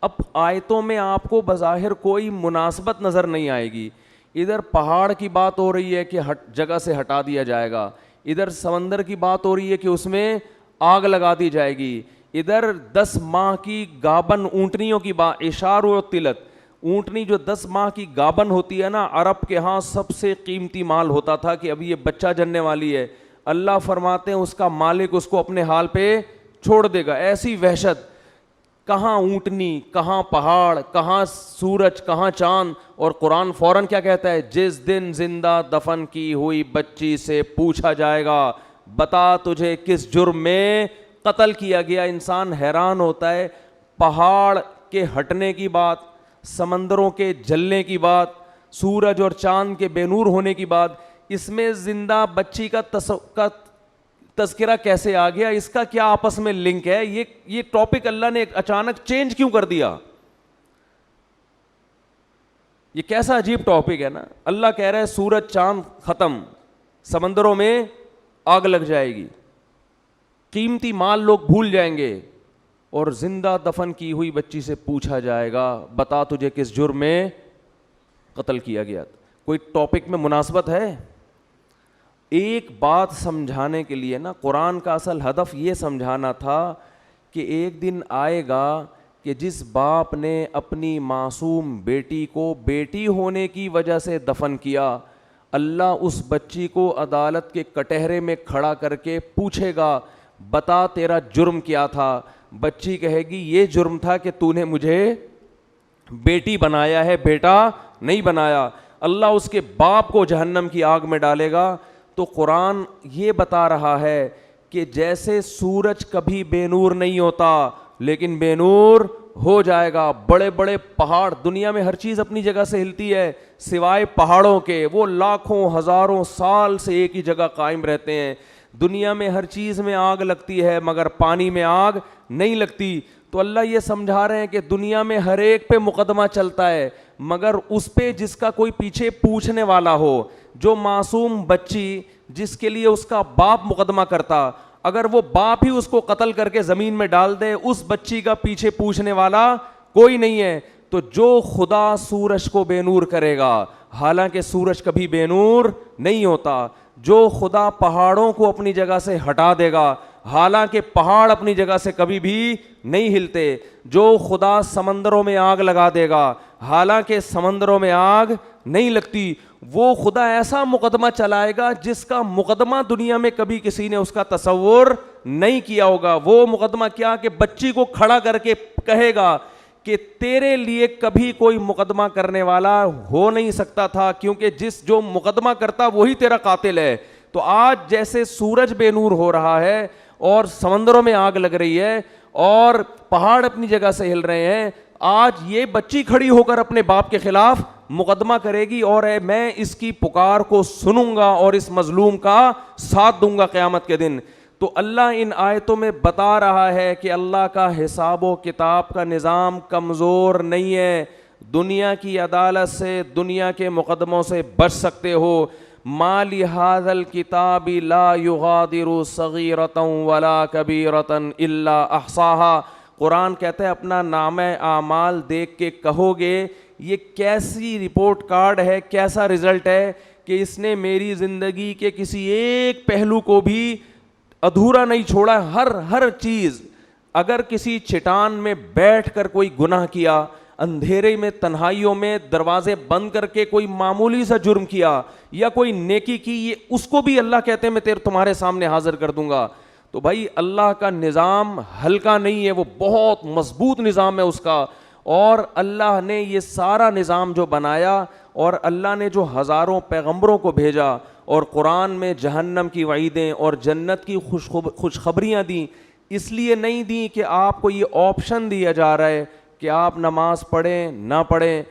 S2: اب آیتوں میں آپ کو بظاہر کوئی مناسبت نظر نہیں آئے گی. ادھر پہاڑ کی بات ہو رہی ہے کہ جگہ سے ہٹا دیا جائے گا, ادھر سمندر کی بات ہو رہی ہے کہ اس میں آگ لگا دی جائے گی, ادھر 10 ماہ کی گابن اونٹنیوں کی بات. اشار و تلت, اونٹنی جو 10 ماہ کی گابن ہوتی ہے نا, عرب کے ہاں سب سے قیمتی مال ہوتا تھا کہ ابھی یہ بچہ جننے والی ہے. اللہ فرماتے ہیں اس کا مالک اس کو اپنے حال پہ چھوڑ دے گا. ایسی وحشت, کہاں اونٹنی, کہاں پہاڑ, کہاں سورج, کہاں چاند. اور قرآن فوراً کیا کہتا ہے, جس دن زندہ دفن کی ہوئی بچی سے پوچھا جائے گا بتا تجھے کس جرم میں قتل کیا گیا. انسان حیران ہوتا ہے, پہاڑ کے ہٹنے کی بات, سمندروں کے جلنے کی بات, سورج اور چاند کے بے نور ہونے کی بات, اس میں زندہ بچی کا تذکرہ کیسے آ گیا, اس کا کیا آپس میں لنک ہے؟ یہ ٹاپک اللہ نے اچانک چینج کیوں کر دیا؟ یہ کیسا عجیب ٹاپک ہے نا. اللہ کہہ رہا ہے سورج چاند ختم, سمندروں میں آگ لگ جائے گی, قیمتی مال لوگ بھول جائیں گے, اور زندہ دفن کی ہوئی بچی سے پوچھا جائے گا بتا تجھے کس جرم میں قتل کیا گیا. کوئی ٹاپک میں مناسبت ہے؟ ایک بات سمجھانے کے لیے نا, قرآن کا اصل ہدف یہ سمجھانا تھا کہ ایک دن آئے گا کہ جس باپ نے اپنی معصوم بیٹی کو بیٹی ہونے کی وجہ سے دفن کیا، اللہ اس بچی کو عدالت کے کٹہرے میں کھڑا کر کے پوچھے گا بتا تیرا جرم کیا تھا؟ بچی کہے گی یہ جرم تھا کہ تو نے مجھے بیٹی بنایا ہے، بیٹا نہیں بنایا۔ اللہ اس کے باپ کو جہنم کی آگ میں ڈالے گا۔ تو قرآن یہ بتا رہا ہے کہ جیسے سورج کبھی بے نور نہیں ہوتا لیکن بے نور ہو جائے گا۔ بڑے بڑے پہاڑ، دنیا میں ہر چیز اپنی جگہ سے ہلتی ہے سوائے پہاڑوں کے، وہ لاکھوں ہزاروں سال سے ایک ہی جگہ قائم رہتے ہیں۔ دنیا میں ہر چیز میں آگ لگتی ہے مگر پانی میں آگ نہیں لگتی۔ تو اللہ یہ سمجھا رہے ہیں کہ دنیا میں ہر ایک پہ مقدمہ چلتا ہے مگر اس پہ جس کا کوئی پیچھے پوچھنے والا ہو۔ جو معصوم بچی جس کے لیے اس کا باپ مقدمہ کرتا، اگر وہ باپ ہی اس کو قتل کر کے زمین میں ڈال دے، اس بچی کا پیچھے پوچھنے والا کوئی نہیں ہے۔ تو جو خدا سورج کو بے نور کرے گا، حالانکہ سورج کبھی بے نور نہیں ہوتا، جو خدا پہاڑوں کو اپنی جگہ سے ہٹا دے گا، حالانکہ پہاڑ اپنی جگہ سے کبھی بھی نہیں ہلتے، جو خدا سمندروں میں آگ لگا دے گا، حالانکہ سمندروں میں آگ نہیں لگتی، وہ خدا ایسا مقدمہ چلائے گا جس کا مقدمہ دنیا میں کبھی کسی نے اس کا تصور نہیں کیا ہوگا۔ وہ مقدمہ کیا کہ بچی کو کھڑا کر کے کہے گا کہ تیرے لیے کبھی کوئی مقدمہ کرنے والا ہو نہیں سکتا تھا، کیونکہ جو مقدمہ کرتا وہی تیرا قاتل ہے۔ تو آج جیسے سورج بے نور ہو رہا ہے اور سمندروں میں آگ لگ رہی ہے اور پہاڑ اپنی جگہ سے ہل رہے ہیں، آج یہ بچی کھڑی ہو کر اپنے باپ کے خلاف مقدمہ کرے گی اور میں اس کی پکار کو سنوں گا اور اس مظلوم کا ساتھ دوں گا قیامت کے دن۔ تو اللہ ان آیتوں میں بتا رہا ہے کہ اللہ کا حساب و کتاب کا نظام کمزور نہیں ہے۔ دنیا کی عدالت سے، دنیا کے مقدموں سے بچ سکتے ہو۔ ما لہذا الکتاب لا یغادر صغیرۃ ولا کبیرۃ الا احصاها۔ قرآن کہتا ہے اپنا نامہ اعمال دیکھ کے کہو گے یہ کیسی رپورٹ کارڈ ہے، کیسا رزلٹ ہے کہ اس نے میری زندگی کے کسی ایک پہلو کو بھی ادھورا نہیں چھوڑا۔ ہر چیز، اگر کسی چٹان میں بیٹھ کر کوئی گناہ کیا، اندھیرے میں تنہائیوں میں دروازے بند کر کے کوئی معمولی سا جرم کیا یا کوئی نیکی کی، یہ اس کو بھی اللہ کہتے ہیں میں تمہارے سامنے حاضر کر دوں گا۔ تو بھائی اللہ کا نظام ہلکا نہیں ہے، وہ بہت مضبوط نظام ہے اس کا۔ اور اللہ نے یہ سارا نظام جو بنایا اور اللہ نے جو ہزاروں پیغمبروں کو بھیجا اور قرآن میں جہنم کی وعیدیں اور جنت کی خوشخبریاں دیں، اس لیے نہیں دیں کہ آپ کو یہ آپشن دیا جا رہا ہے کہ آپ نماز پڑھیں نہ پڑھیں،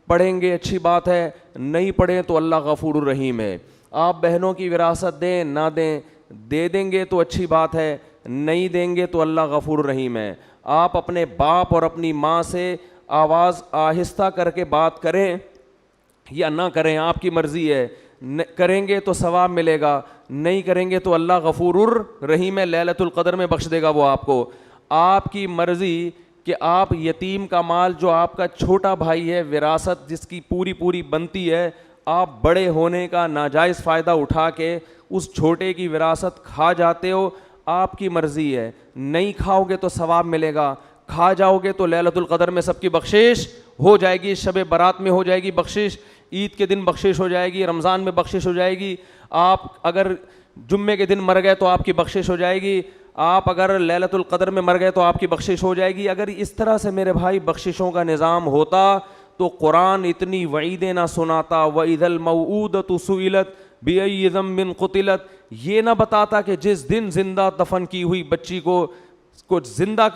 S2: پڑھیں گے اچھی بات ہے، نہیں پڑھیں تو اللہ غفور الرحیم ہے۔ آپ بہنوں کی وراثت دیں نہ دیں، دے دیں گے تو اچھی بات ہے، نہیں دیں گے تو اللہ غفور الرحیم ہے۔ آپ اپنے باپ اور اپنی ماں سے آواز آہستہ کر کے بات کریں یا نہ کریں، آپ کی مرضی ہے، کریں گے تو ثواب ملے گا، نہیں کریں گے تو اللہ غفور الرحیم ہے، لیلۃ القدر میں بخش دے گا وہ آپ کو۔ آپ کی مرضی کہ آپ یتیم کا مال جو آپ کا چھوٹا بھائی ہے، وراثت جس کی پوری بنتی ہے، آپ بڑے ہونے کا ناجائز فائدہ اٹھا کے اس چھوٹے کی وراثت کھا جاتے ہو، آپ کی مرضی ہے، نہیں کھاؤ گے تو ثواب ملے گا، کھا جاؤ گے تو لیلۃ القدر میں سب کی بخشش ہو جائے گی، شب برات میں ہو جائے گی بخشش، عید کے دن بخشش ہو جائے گی، رمضان میں بخشش ہو جائے گی، آپ اگر جمعے کے دن مر گئے تو آپ کی بخشش ہو جائے گی، آپ اگر لیلۃ القدر میں مر گئے تو آپ کی بخشش ہو جائے گی۔ اگر اس طرح سے میرے بھائی بخششوں کا نظام ہوتا تو قرآن اتنی وعیدیں نہ سناتا۔ وَإِذَا الْمَوْءُودَةُ سُئِلَتْ بِأَيِّ ذَنبٍ قُتِلَتْ، یہ نہ بتاتا کہ جس دن زندہ دفن کی ہوئی بچی کو زندہ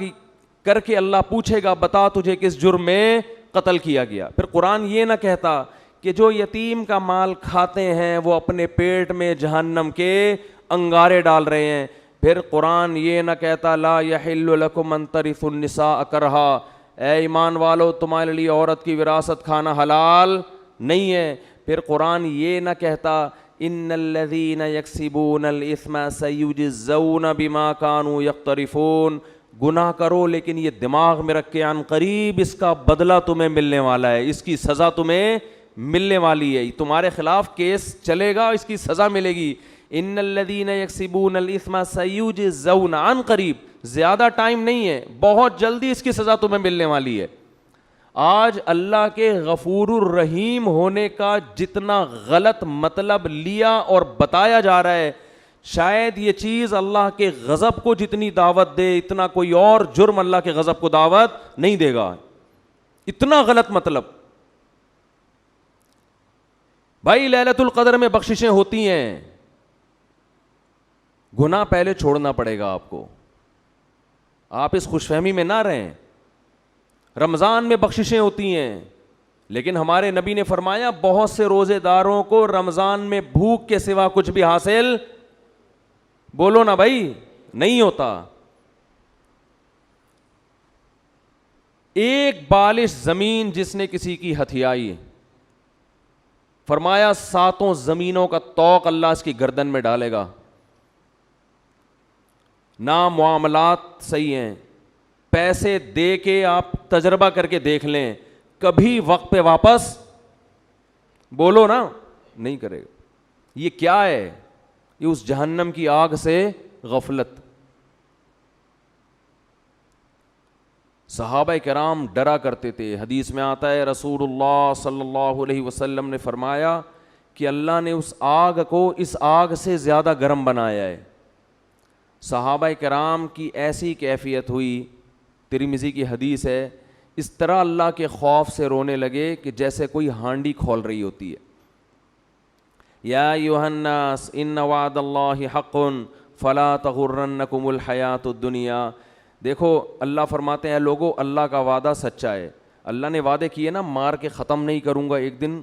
S2: کر کے اللہ پوچھے گا بتا تجھے کس جرم میں قتل کیا گیا۔ پھر قرآن یہ نہ کہتا کہ جو یتیم کا مال کھاتے ہیں وہ اپنے پیٹ میں جہنم کے انگارے ڈال رہے ہیں۔ پھر قرآن یہ نہ کہتا لا یحل لکم ان ترثوا النساء کرہا، اے ایمان والو تمہارے لیے عورت کی وراثت کھانا حلال نہیں ہے۔ پھر قرآن یہ نہ کہتا ان الذین یکسبون الاثم سیجزون بما کانوا یقترفون، گناہ کرو لیکن یہ دماغ میں رکھ کے عن قریب اس کا بدلہ تمہیں ملنے والا ہے، اس کی سزا تمہیں ملنے والی ہے، تمہارے خلاف کیس چلے گا، اس کی سزا ملے گی۔ ان الذین یکسبون الاثم سیجزون، عن قریب زیادہ ٹائم نہیں ہے, بہت جلدی اس کی سزا تمہیں ملنے والی ہے. آج اللہ کے غفور الرحیم ہونے کا جتنا غلط مطلب لیا اور بتایا جا رہا ہے, شاید یہ چیز اللہ کے غضب کو جتنی دعوت دے اتنا کوئی اور جرم اللہ کے غضب کو دعوت نہیں دے گا. اتنا غلط مطلب. بھائی لیلۃ القدر میں بخششیں ہوتی ہیں, گناہ پہلے چھوڑنا پڑے گا آپ کو, آپ اس خوش فہمی میں نہ رہیں. رمضان میں بخششیں ہوتی ہیں, لیکن ہمارے نبی نے فرمایا بہت سے روزے داروں کو رمضان میں بھوک کے سوا کچھ بھی حاصل, بولو نا بھائی, نہیں ہوتا. ایک بالش زمین جس نے کسی کی ہتھیائی, فرمایا 7 زمینوں کا طوق اللہ اس کی گردن میں ڈالے گا. نہ معاملات صحیح ہیں, پیسے دے کے آپ تجربہ کر کے دیکھ لیں, کبھی وقت پہ واپس, بولو نا, نہیں کرے گا. یہ کیا ہے؟ یہ اس جہنم کی آگ سے غفلت. صحابہ کرام ڈرا کرتے تھے. حدیث میں آتا ہے رسول اللہ صلی اللہ علیہ وسلم نے فرمایا کہ اللہ نے اس آگ کو اس آگ سے زیادہ گرم بنایا ہے. صحابہ کرام کی ایسی کیفیت ہوئی, ترمذی کی حدیث ہے, اس طرح اللہ کے خوف سے رونے لگے کہ جیسے کوئی ہانڈی کھول رہی ہوتی ہے. یا ایھا الناس ان وعد اللہ حق فلا تغرنکم الحیات الدنیا. دیکھو اللہ فرماتے ہیں لوگوں, اللہ کا وعدہ سچا ہے. اللہ نے وعدے کیے نا, مار کے ختم نہیں کروں گا, ایک دن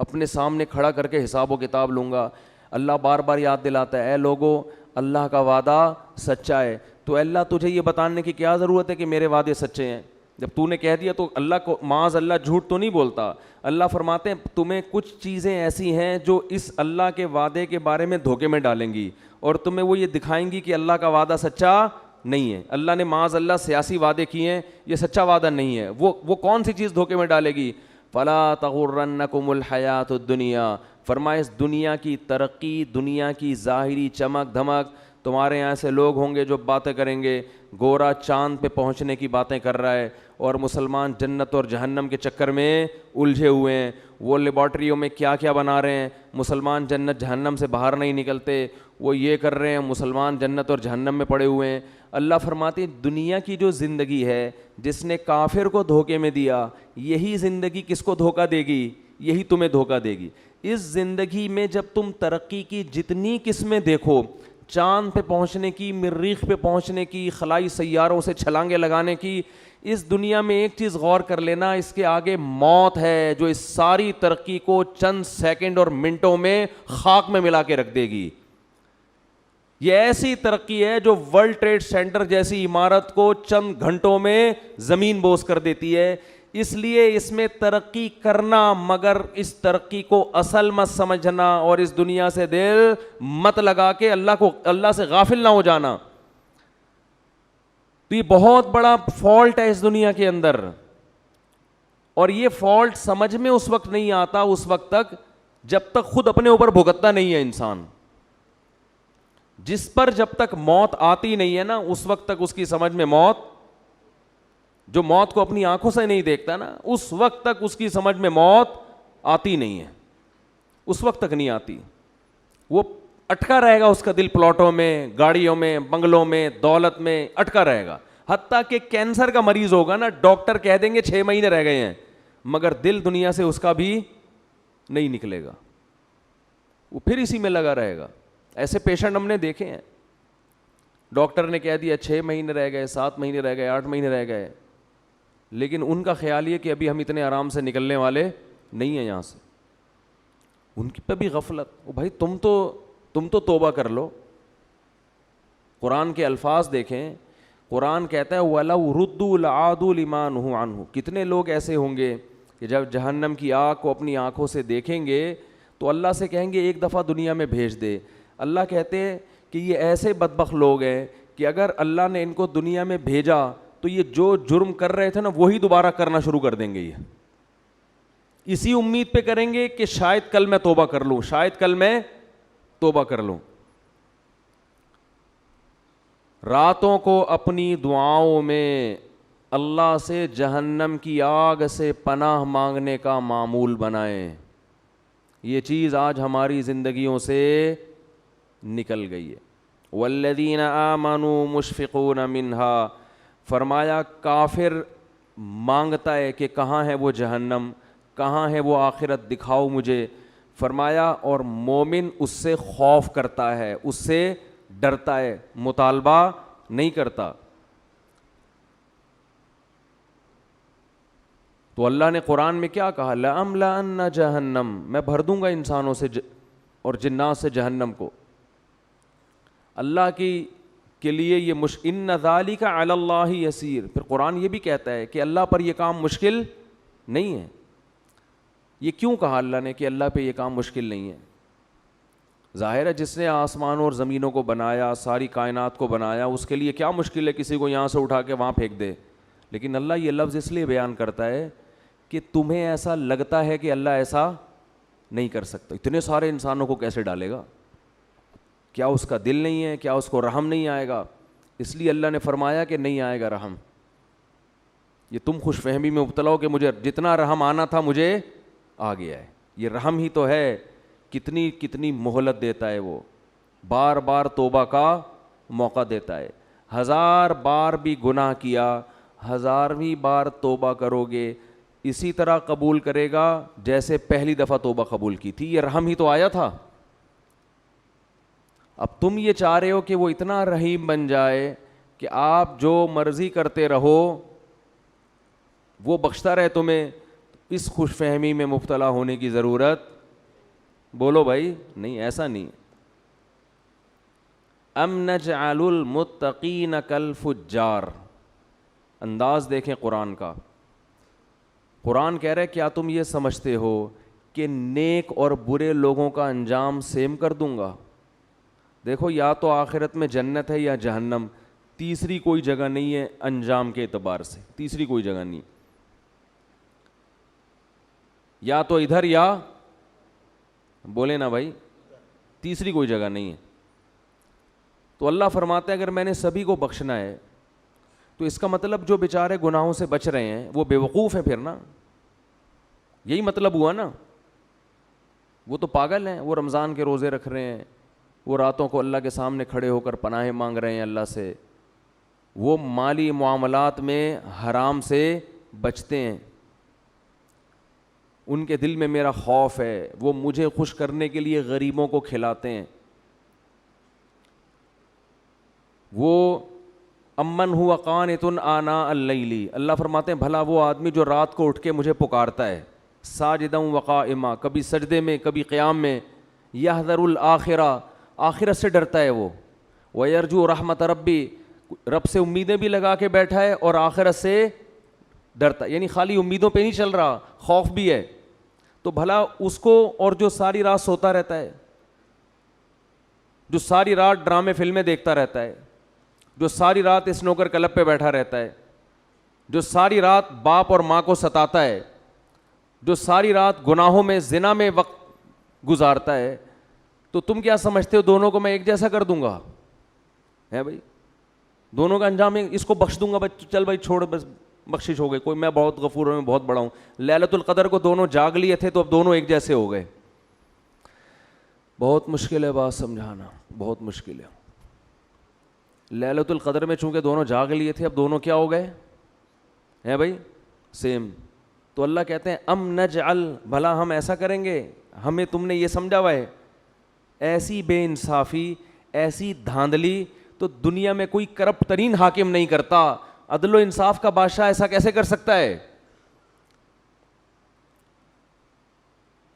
S2: اپنے سامنے کھڑا کر کے حساب و کتاب لوں گا. اللہ بار بار یاد دلاتا ہے اے لوگوں اللہ کا وعدہ سچا ہے. تو اللہ تجھے یہ بتانے کی کیا ضرورت ہے کہ میرے وعدے سچے ہیں؟ جب تو نے کہہ دیا تو اللہ کو معاذ اللہ جھوٹ تو نہیں بولتا. اللہ فرماتے ہیں تمہیں کچھ چیزیں ایسی ہیں جو اس اللہ کے وعدے کے بارے میں دھوکے میں ڈالیں گی اور تمہیں وہ یہ دکھائیں گی کہ اللہ کا وعدہ سچا نہیں ہے. اللہ نے معاذ اللہ سیاسی وعدے کیے ہیں, یہ سچا وعدہ نہیں ہے. وہ کون سی چیز دھوکے میں ڈالے گی؟ فلا تغرنکم الحیات الدنیا. فرمائے اس دنیا کی ترقی, دنیا کی ظاہری چمک دھمک, تمہارے یہاں سے لوگ ہوں گے جو باتیں کریں گے گورا چاند پہ پہنچنے کی باتیں کر رہا ہے اور مسلمان جنت اور جہنم کے چکر میں الجھے ہوئے ہیں. وہ لیبارٹریوں میں کیا کیا بنا رہے ہیں, مسلمان جنت جہنم سے باہر نہیں نکلتے. وہ یہ کر رہے ہیں, مسلمان جنت اور جہنم میں پڑے ہوئے ہیں. اللہ فرماتے ہیں دنیا کی جو زندگی ہے جس نے کافر کو دھوکے میں دیا, یہی زندگی کس کو دھوکہ دے گی؟ یہی تمہیں دھوکہ دے گی. اس زندگی میں جب تم ترقی کی جتنی قسمیں دیکھو, چاند پہ پہنچنے کی, مریخ پہ پہنچنے کی, خلائی سیاروں سے چھلانگیں لگانے کی, اس دنیا میں ایک چیز غور کر لینا, اس کے آگے موت ہے جو اس ساری ترقی کو چند سیکنڈ اور منٹوں میں خاک میں ملا کے رکھ دے گی. یہ ایسی ترقی ہے جو ورلڈ ٹریڈ سینٹر جیسی عمارت کو چند گھنٹوں میں زمین بوس کر دیتی ہے. اس لیے اس میں ترقی کرنا, مگر اس ترقی کو اصل مت سمجھنا اور اس دنیا سے دل مت لگا کے اللہ سے غافل نہ ہو جانا. تو یہ بہت بڑا فالٹ ہے اس دنیا کے اندر, اور یہ فالٹ سمجھ میں اس وقت نہیں آتا اس وقت تک جب تک خود اپنے اوپر بھگتتا نہیں ہے انسان. جس پر جب تک موت آتی نہیں ہے نا, اس وقت تک اس کی سمجھ میں موت, جو موت کو اپنی آنکھوں سے نہیں دیکھتا نا, اس وقت تک اس کی سمجھ میں موت آتی نہیں ہے, اس وقت تک نہیں آتی. وہ اٹکا رہے گا, اس کا دل پلاٹوں میں, گاڑیوں میں, بنگلوں میں, دولت میں اٹکا رہے گا. حتیٰ کہ کینسر کا مریض ہوگا نا, ڈاکٹر کہہ دیں گے 6 مہینے رہ گئے ہیں, مگر دل دنیا سے اس کا بھی نہیں نکلے گا, وہ پھر اسی میں لگا رہے گا. ایسے پیشنٹ ہم نے دیکھے ہیں, ڈاکٹر نے کہہ دیا 6 مہینے رہ گئے, 7 مہینے رہ گئے, 8 مہینے رہ گئے, لیکن ان کا خیال یہ کہ ابھی ہم اتنے آرام سے نکلنے والے نہیں ہیں یہاں سے. ان کی پہ بھی غفلت. بھائی تم تو توبہ کر لو. قرآن کے الفاظ دیکھیں, قرآن کہتا ہے وَلَوْ رُدُّوا لَعَادُوا لِمَا نُهُوا عَنْهُ. کتنے لوگ ایسے ہوں گے کہ جب جہنم کی آگ کو اپنی آنکھوں سے دیکھیں گے تو اللہ سے کہیں گے ایک دفعہ دنیا میں بھیج دے. اللہ کہتے ہیں کہ یہ ایسے بدبخت لوگ ہیں کہ اگر اللہ نے ان کو دنیا میں بھیجا تو یہ جو جرم کر رہے تھے نا وہی دوبارہ کرنا شروع کر دیں گے. یہ اسی امید پہ کریں گے کہ شاید کل میں توبہ کر لوں, شاید کل میں توبہ کر لوں. راتوں کو اپنی دعاؤں میں اللہ سے جہنم کی آگ سے پناہ مانگنے کا معمول بنائیں. یہ چیز آج ہماری زندگیوں سے نکل گئی ہے. والذین آمنوا مشفقون منہا, فرمایا کافر مانگتا ہے کہ کہاں ہے وہ جہنم, کہاں ہے وہ آخرت, دکھاؤ مجھے. فرمایا اور مومن اس سے خوف کرتا ہے, اس سے ڈرتا ہے, مطالبہ نہیں کرتا. تو اللہ نے قرآن میں کیا کہا؟ لَأَمْلَأَنَّ جَهَنَّمَ, میں بھر دوں گا انسانوں سے اور جنات سے جہنم کو. اللہ کے لیے یہ ان ذَلِكَ عَلَى اللَّهِ يَسِيرٌ. پھر قرآن یہ بھی کہتا ہے کہ اللہ پر یہ کام مشکل نہیں ہے. یہ کیوں کہا اللہ نے کہ اللہ پہ یہ کام مشکل نہیں ہے؟ ظاہر ہے جس نے آسمانوں اور زمینوں کو بنایا, ساری کائنات کو بنایا, اس کے لیے کیا مشکل ہے کسی کو یہاں سے اٹھا کے وہاں پھینک دے. لیکن اللہ یہ لفظ اس لیے بیان کرتا ہے کہ تمہیں ایسا لگتا ہے کہ اللہ ایسا نہیں کر سکتا. اتنے سارے انسانوں کو کیسے ڈالے گا؟ کیا اس کا دل نہیں ہے؟ کیا اس کو رحم نہیں آئے گا؟ اس لیے اللہ نے فرمایا کہ نہیں آئے گا رحم. یہ تم خوش فہمی میں مبتلا ہو کہ مجھے جتنا رحم آنا تھا مجھے آ گیا ہے. یہ رحم ہی تو ہے. کتنی کتنی مہلت دیتا ہے وہ, بار بار توبہ کا موقع دیتا ہے. 1000 بار بھی گناہ کیا, 1000ویں بار توبہ کرو گے اسی طرح قبول کرے گا جیسے پہلی دفعہ توبہ قبول کی تھی. یہ رحم ہی تو آیا تھا. اب تم یہ چاہ رہے ہو کہ وہ اتنا رحیم بن جائے کہ آپ جو مرضی کرتے رہو وہ بخشتا رہے تمہیں. اس خوش فہمی میں مبتلا ہونے کی ضرورت, بولو بھائی, نہیں, ایسا نہیں. ام نجعل المتقین کالفجار, انداز دیکھیں قرآن کا. قرآن کہہ رہا ہے کیا تم یہ سمجھتے ہو کہ نیک اور برے لوگوں کا انجام سیم کر دوں گا؟ دیکھو یا تو آخرت میں جنت ہے یا جہنم, تیسری کوئی جگہ نہیں ہے انجام کے اعتبار سے, تیسری کوئی جگہ نہیں. یا تو ادھر یا بولے نا بھائی, تیسری کوئی جگہ نہیں ہے. تو اللہ فرماتا ہے اگر میں نے سبھی کو بخشنا ہے تو اس کا مطلب جو بیچارے گناہوں سے بچ رہے ہیں وہ بے وقوف ہیں پھر نا, یہی مطلب ہوا نا. وہ تو پاگل ہیں, وہ رمضان کے روزے رکھ رہے ہیں, وہ راتوں کو اللہ کے سامنے کھڑے ہو کر پناہیں مانگ رہے ہیں اللہ سے, وہ مالی معاملات میں حرام سے بچتے ہیں, ان کے دل میں میرا خوف ہے, وہ مجھے خوش کرنے کے لیے غریبوں کو کھلاتے ہیں. وہ امن ہوا قانت آناء اللیل, اللہ فرماتے ہیں بھلا وہ آدمی جو رات کو اٹھ کے مجھے پکارتا ہے, ساجدا وقائما, کبھی سجدے میں کبھی قیام میں, یحذر الآخرہ, آخرت سے ڈرتا ہے وہ, ویرجو رحمت ربی, رب سے امیدیں بھی لگا کے بیٹھا ہے اور آخرت سے ڈرتا, یعنی خالی امیدوں پہ نہیں چل رہا, خوف بھی ہے. تو بھلا اس کو, اور جو ساری رات سوتا رہتا ہے, جو ساری رات ڈرامے فلمیں دیکھتا رہتا ہے, جو ساری رات اسنوکر کلب پہ بیٹھا رہتا ہے, جو ساری رات باپ اور ماں کو ستاتا ہے, جو ساری رات گناہوں میں زنا میں وقت گزارتا ہے, تو تم کیا سمجھتے ہو دونوں کو میں ایک جیسا کر دوں گا؟ ہے بھائی, دونوں کا انجام اس کو بخش دوں گا بھائی, چل بھائی چھوڑ, بس بخشش ہو گئی, کوئی میں بہت غفور ہوں, میں بہت بڑا ہوں. لیلۃ القدر کو دونوں جاگ لیے تھے تو اب دونوں ایک جیسے ہو گئے. بہت مشکل ہے بات سمجھانا, بہت مشکل ہے. لیلۃ القدر میں چونکہ دونوں جاگ لیے تھے اب دونوں کیا ہو گئے ہیں بھائی؟ سیم. تو اللہ کہتے ہیں ام نجعل, بھلا ہم ایسا کریں گے, ہمیں تم نے یہ سمجھا ہوا ہے, ایسی بے انصافی, ایسی دھاندلی تو دنیا میں کوئی کرپٹ ترین حاکم نہیں کرتا. عدل و انصاف کا بادشاہ ایسا کیسے کر سکتا ہے؟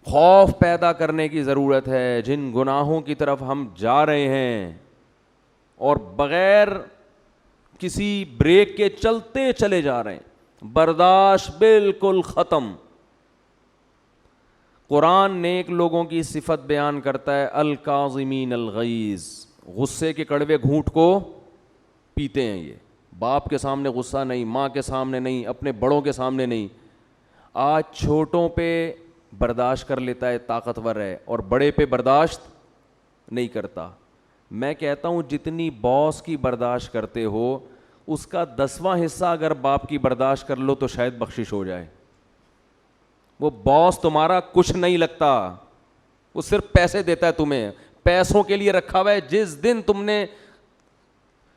S2: خوف پیدا کرنے کی ضرورت ہے. جن گناہوں کی طرف ہم جا رہے ہیں اور بغیر کسی بریک کے چلتے چلے جا رہے ہیں, برداشت بالکل ختم. قرآن نیک لوگوں کی صفت بیان کرتا ہے, الکاظمین الغیظ, غصے کے کڑوے گھونٹ کو پیتے ہیں. یہ باپ کے سامنے غصہ نہیں, ماں کے سامنے نہیں, اپنے بڑوں کے سامنے نہیں. آج چھوٹوں پہ برداشت کر لیتا ہے, طاقتور ہے, اور بڑے پہ برداشت نہیں کرتا. میں کہتا ہوں جتنی باس کی برداشت کرتے ہو اس کا 10واں حصہ اگر باپ کی برداشت کر لو تو شاید بخشش ہو جائے. وہ باس تمہارا کچھ نہیں لگتا, وہ صرف پیسے دیتا ہے تمہیں, پیسوں کے لیے رکھا ہوا ہے. جس دن تم نے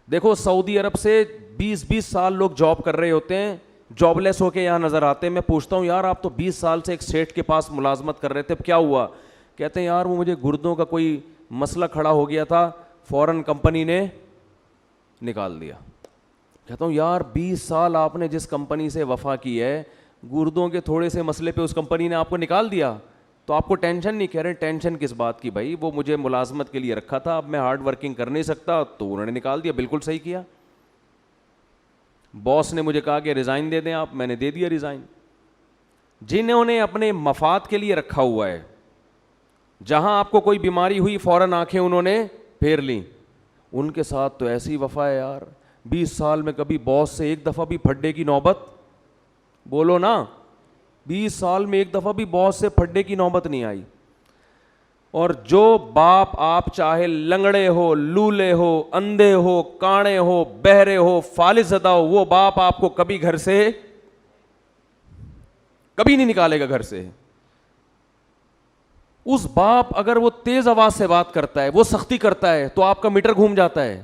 S2: دیکھو سعودی عرب سے 20 سال لوگ جاب کر رہے ہوتے ہیں, جاب لیس ہو کے یہاں نظر آتے ہیں. میں پوچھتا ہوں یار آپ تو 20 سال سے ایک سیٹ کے پاس ملازمت کر رہے تھے, اب کیا ہوا؟ کہتے ہیں یار وہ مجھے گردوں کا کوئی مسئلہ کھڑا ہو گیا تھا, فوراً کمپنی نے نکال دیا. کہتا ہوں یار 20 سال آپ نے جس کمپنی سے وفا کی ہے, گردوں کے تھوڑے سے مسئلے پہ اس کمپنی نے آپ کو نکال دیا, تو آپ کو ٹینشن نہیں؟ کہہ رہے ٹینشن کس بات کی بھائی, وہ مجھے ملازمت کے لیے رکھا تھا, اب میں ہارڈ ورکنگ کر نہیں سکتا تو انہوں نے نکال دیا. بالکل صحیح کیا. باس نے مجھے کہا کہ ریزائن دے دیں آپ, میں نے دے دیا ریزائن. جنہوں نے اپنے مفاد کے لیے رکھا ہوا ہے, جہاں آپ کو کوئی بیماری ہوئی فوراً آنکھیں انہوں نے پھیر لیں, ان کے ساتھ تو ایسی وفا ہے یار. 20 سال میں کبھی باس سے ایک دفعہ بھی پھڈے کی نوبت, بولو نا, 20 سال میں ایک دفعہ بھی باس سے پھڈے کی نوبت نہیں آئی. اور جو باپ آپ چاہے لنگڑے ہو, لولے ہو, اندھے ہو, کاڑے ہو, بہرے ہو, فالج زدہ ہو, وہ باپ آپ کو کبھی گھر سے کبھی نہیں نکالے گا گھر سے. اس باپ اگر وہ تیز آواز سے بات کرتا ہے, وہ سختی کرتا ہے, تو آپ کا میٹر گھوم جاتا ہے.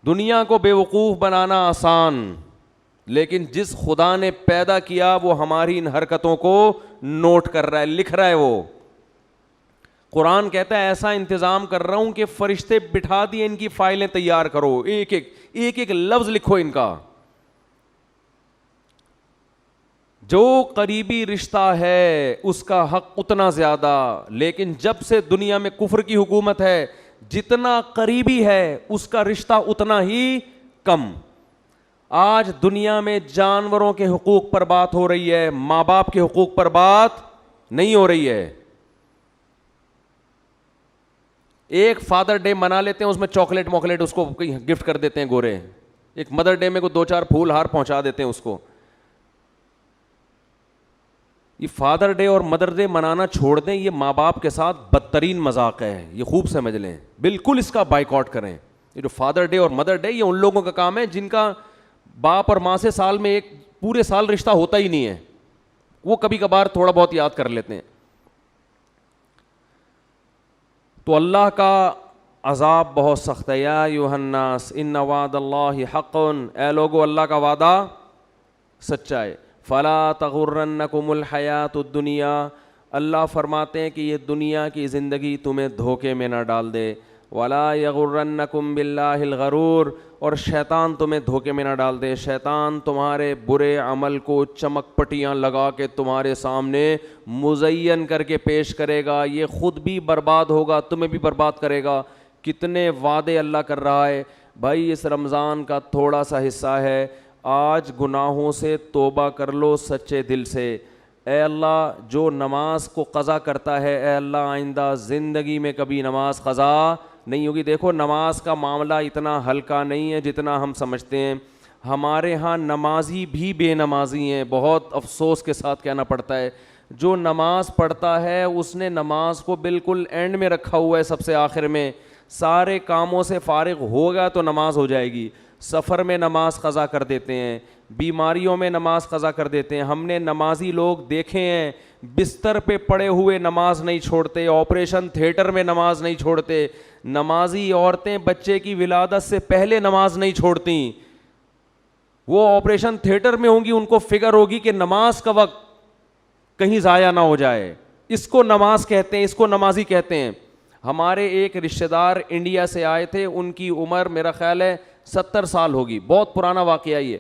S2: دنیا کو بے وقوف بنانا آسان, لیکن جس خدا نے پیدا کیا وہ ہماری ان حرکتوں کو نوٹ کر رہا ہے, لکھ رہا ہے. وہ قرآن کہتا ہے ایسا انتظام کر رہا ہوں کہ فرشتے بٹھا دیے, ان کی فائلیں تیار کرو, ایک ایک لفظ لکھو ان کا. جو قریبی رشتہ ہے اس کا حق اتنا زیادہ, لیکن جب سے دنیا میں کفر کی حکومت ہے, جتنا قریبی ہے اس کا رشتہ اتنا ہی کم. آج دنیا میں جانوروں کے حقوق پر بات ہو رہی ہے, ماں باپ کے حقوق پر بات نہیں ہو رہی ہے. ایک فادر ڈے منا لیتے ہیں, اس میں چاکلیٹ اس کو گفٹ کر دیتے ہیں گورے. ایک مدر ڈے میں کو 2-4 پھول ہار پہنچا دیتے ہیں اس کو. یہ فادر ڈے اور مدر ڈے منانا چھوڑ دیں, یہ ماں باپ کے ساتھ بدترین مذاق ہے, یہ خوب سمجھ لیں. بالکل اس کا بائیکاٹ کریں. یہ جو فادر ڈے اور مدر ڈے, یہ ان لوگوں کا کام ہے جن کا باپ اور ماں سے سال میں ایک پورے سال رشتہ ہوتا ہی نہیں ہے, وہ کبھی کبھار تھوڑا بہت یاد کر لیتے ہیں. تو اللہ کا عذاب بہت سخت ہے. یا ایھا الناس ان وعد اللہ حق, اے لوگو اللہ کا وعدہ سچا ہے. فلا تغرنکم الحیات الدنیا, اللہ فرماتے ہیں کہ یہ دنیا کی زندگی تمہیں دھوکے میں نہ ڈال دے. ولا یغرنکم باللہ الغرور, اور شیطان تمہیں دھوکے میں نہ ڈال دے. شیطان تمہارے برے عمل کو چمک پٹیاں لگا کے تمہارے سامنے مزین کر کے پیش کرے گا, یہ خود بھی برباد ہوگا, تمہیں بھی برباد کرے گا. کتنے وعدے اللہ کر رہا ہے بھائی. اس رمضان کا تھوڑا سا حصہ ہے, آج گناہوں سے توبہ کر لو سچے دل سے. اے اللہ جو نماز کو قضا کرتا ہے, اے اللہ آئندہ زندگی میں کبھی نماز قضا نہیں ہوگی. دیکھو نماز کا معاملہ اتنا ہلکا نہیں ہے جتنا ہم سمجھتے ہیں. ہمارے ہاں نمازی بھی بے نمازی ہیں, بہت افسوس کے ساتھ کہنا پڑتا ہے. جو نماز پڑھتا ہے اس نے نماز کو بالکل اینڈ میں رکھا ہوا ہے, سب سے آخر میں. سارے کاموں سے فارغ ہوگا تو نماز ہو جائے گی. سفر میں نماز قضا کر دیتے ہیں, بیماریوں میں نماز قضا کر دیتے ہیں. ہم نے نمازی لوگ دیکھے ہیں بستر پہ پڑے ہوئے نماز نہیں چھوڑتے, آپریشن تھیٹر میں نماز نہیں چھوڑتے. نمازی عورتیں بچے کی ولادت سے پہلے نماز نہیں چھوڑتی. وہ آپریشن تھیٹر میں ہوں گی, ان کو فکر ہوگی کہ نماز کا وقت کہیں ضائع نہ ہو جائے. اس کو نماز کہتے ہیں, اس کو نمازی کہتے ہیں. ہمارے ایک رشتہ دار انڈیا سے آئے تھے, ان کی عمر میرا خیال ہے 70 سال ہوگی, بہت پرانا واقعہ یہ.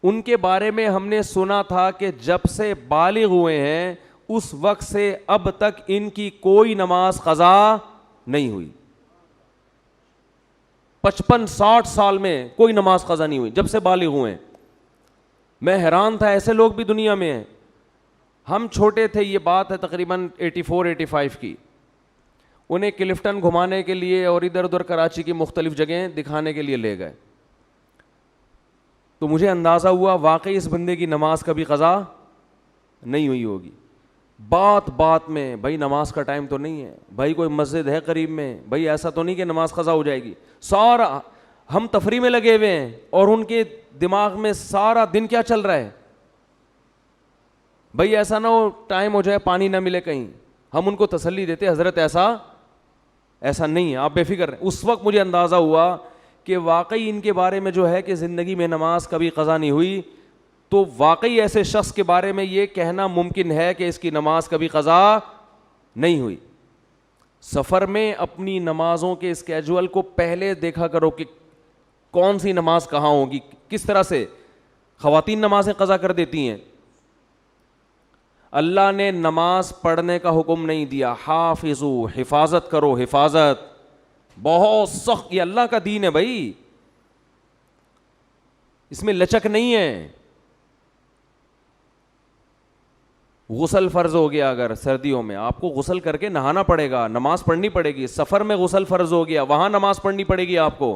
S2: ان کے بارے میں ہم نے سنا تھا کہ جب سے بالغ ہوئے ہیں اس وقت سے اب تک ان کی کوئی نماز قضا نہیں ہوئی. 55-60 سال میں کوئی نماز قضا نہیں ہوئی جب سے بالغ ہوئے ہیں. میں حیران تھا, ایسے لوگ بھی دنیا میں ہیں. ہم چھوٹے تھے, یہ بات ہے تقریباً 84-85 کی. انہیں کلفٹن گھمانے کے لیے اور ادھر ادھر کراچی کی مختلف جگہیں دکھانے کے لیے لے گئے, تو مجھے اندازہ ہوا واقعی اس بندے کی نماز کبھی قضا نہیں ہوئی ہوگی. بات بات میں بھائی نماز کا ٹائم تو نہیں ہے, بھائی کوئی مسجد ہے قریب میں, بھائی ایسا تو نہیں کہ نماز قضا ہو جائے گی. سارا ہم تفریح میں لگے ہوئے ہیں اور ان کے دماغ میں سارا دن کیا چل رہا ہے, بھائی ایسا نہ ہو ٹائم ہو جائے پانی نہ ملے کہیں. ہم ان کو تسلی دیتے حضرت ایسا نہیں ہے, آپ بے فکر رہیں. اس وقت مجھے اندازہ ہوا کہ واقعی ان کے بارے میں جو ہے کہ زندگی میں نماز کبھی قضا نہیں ہوئی, تو واقعی ایسے شخص کے بارے میں یہ کہنا ممکن ہے کہ اس کی نماز کبھی قضا نہیں ہوئی. سفر میں اپنی نمازوں کے اسکیجول کو پہلے دیکھا کرو کہ کون سی نماز کہاں ہوگی. کس طرح سے خواتین نمازیں قضا کر دیتی ہیں. اللہ نے نماز پڑھنے کا حکم نہیں دیا, حافظو حفاظت کرو, حفاظت بہت سخت, یہ اللہ کا دین ہے بھائی, اس میں لچک نہیں ہے. غسل فرض ہو گیا, اگر سردیوں میں آپ کو غسل کر کے نہانا پڑے گا, نماز پڑھنی پڑے گی. سفر میں غسل فرض ہو گیا, وہاں نماز پڑھنی پڑے گی آپ کو.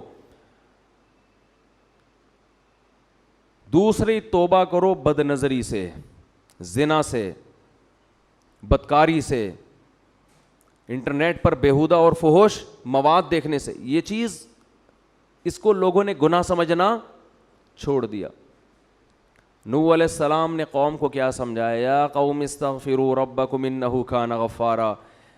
S2: دوسری, توبہ کرو بد نظری سے, زنا سے, بدکاری سے, انٹرنیٹ پر بیہودہ اور فحش مواد دیکھنے سے. یہ چیز اس کو لوگوں نے گناہ سمجھنا چھوڑ دیا. نوح علیہ السلام نے قوم کو کیا سمجھایا, یا قوم استغفروا ربکم انہ کان غفارا,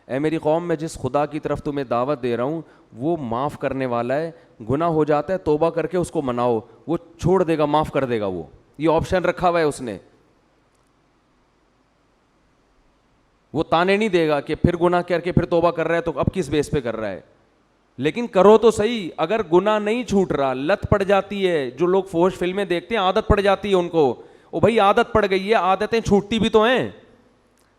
S2: اے میری قوم میں جس خدا کی طرف تمہیں دعوت دے رہا ہوں وہ معاف کرنے والا ہے. گناہ ہو جاتا ہے توبہ کر کے اس کو مناؤ, وہ چھوڑ دے گا, معاف کر دے گا. وہ یہ آپشن رکھا ہوا ہے اس نے. وہ تانے نہیں دے گا کہ پھر گناہ کر کے پھر توبہ کر رہا ہے تو اب کس بیس پہ کر رہا ہے. لیکن کرو تو صحیح. اگر گناہ نہیں چھوٹ رہا, لت پڑ جاتی ہے, جو لوگ فحش فلمیں دیکھتے ہیں عادت پڑ جاتی ہے ان کو, او بھائی عادت پڑ گئی ہے, عادتیں چھوٹتی بھی تو ہیں.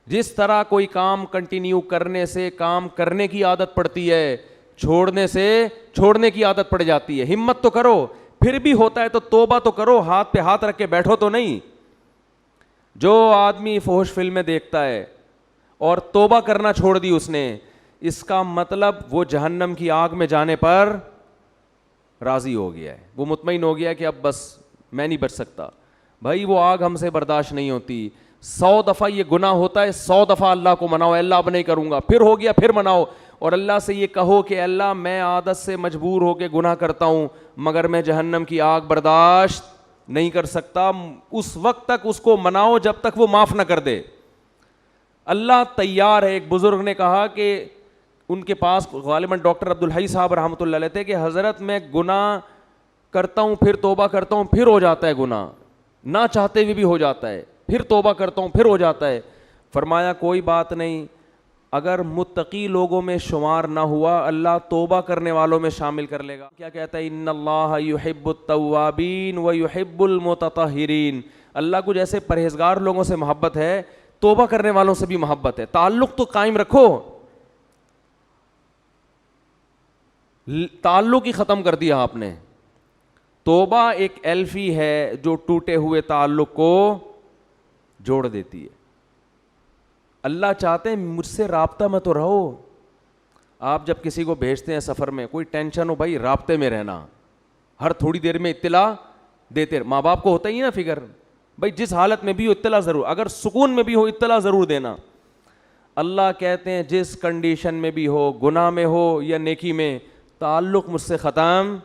S2: جس طرح کوئی کام کنٹینیو کرنے سے کام کرنے کی عادت پڑتی ہے, چھوڑنے سے چھوڑنے کی عادت پڑ جاتی ہے. ہمت تو کرو, پھر بھی ہوتا ہے تو توبہ تو کرو, ہاتھ پہ ہاتھ رکھ کے بیٹھو تو نہیں. جو آدمی فحش فلمیں دیکھتا ہے اور توبہ کرنا چھوڑ دی اس نے, اس کا مطلب وہ جہنم کی آگ میں جانے پر راضی ہو گیا ہے, وہ مطمئن ہو گیا کہ اب بس میں نہیں بچ سکتا. بھائی وہ آگ ہم سے برداشت نہیں ہوتی. 100 دفعہ یہ گناہ ہوتا ہے, 100 دفعہ اللہ کو مناؤ, اللہ اب نہیں کروں گا, پھر ہو گیا پھر مناؤ, اور اللہ سے یہ کہو کہ اللہ میں عادت سے مجبور ہو کے گناہ کرتا ہوں مگر میں جہنم کی آگ برداشت نہیں کر سکتا. اس وقت تک اس کو مناؤ جب تک وہ معاف نہ کر دے. اللہ تیار ہے. ایک بزرگ نے کہا کہ ان کے پاس غالباً ڈاکٹر عبدالحی صاحب رحمۃ اللہ علیہ تھے کہ حضرت میں گناہ کرتا ہوں پھر توبہ کرتا ہوں پھر ہو جاتا ہے گناہ, نہ چاہتے ہوئے بھی ہو جاتا ہے, پھر توبہ کرتا ہوں پھر ہو جاتا ہے. فرمایا کوئی بات نہیں, اگر متقی لوگوں میں شمار نہ ہوا اللہ توبہ کرنے والوں میں شامل کر لے گا. کیا کہتا ہے, ان اللہ یحب التوابین ویحب المتطہرین. اللہ کو جیسے پرہیزگار لوگوں سے محبت ہے, توبہ کرنے والوں سے بھی محبت ہے. تعلق تو قائم رکھو, تعلق ہی ختم کر دیا آپ نے. توبہ ایک ایلفی ہے جو ٹوٹے ہوئے تعلق کو جوڑ دیتی ہے. اللہ چاہتے ہیں مجھ سے رابطہ میں تو رہو. آپ جب کسی کو بھیجتے ہیں سفر میں, کوئی ٹینشن ہو بھائی رابطے میں رہنا, ہر تھوڑی دیر میں اطلاع دیتے. ماں باپ کو ہوتا ہی نا فکر, بھائی جس حالت میں بھی ہو اطلاع ضرور, اگر سکون میں بھی ہو اطلاع ضرور دینا. اللہ کہتے ہیں جس کنڈیشن میں بھی ہو, گناہ میں ہو یا نیکی میں, تعلق مجھ سے ختم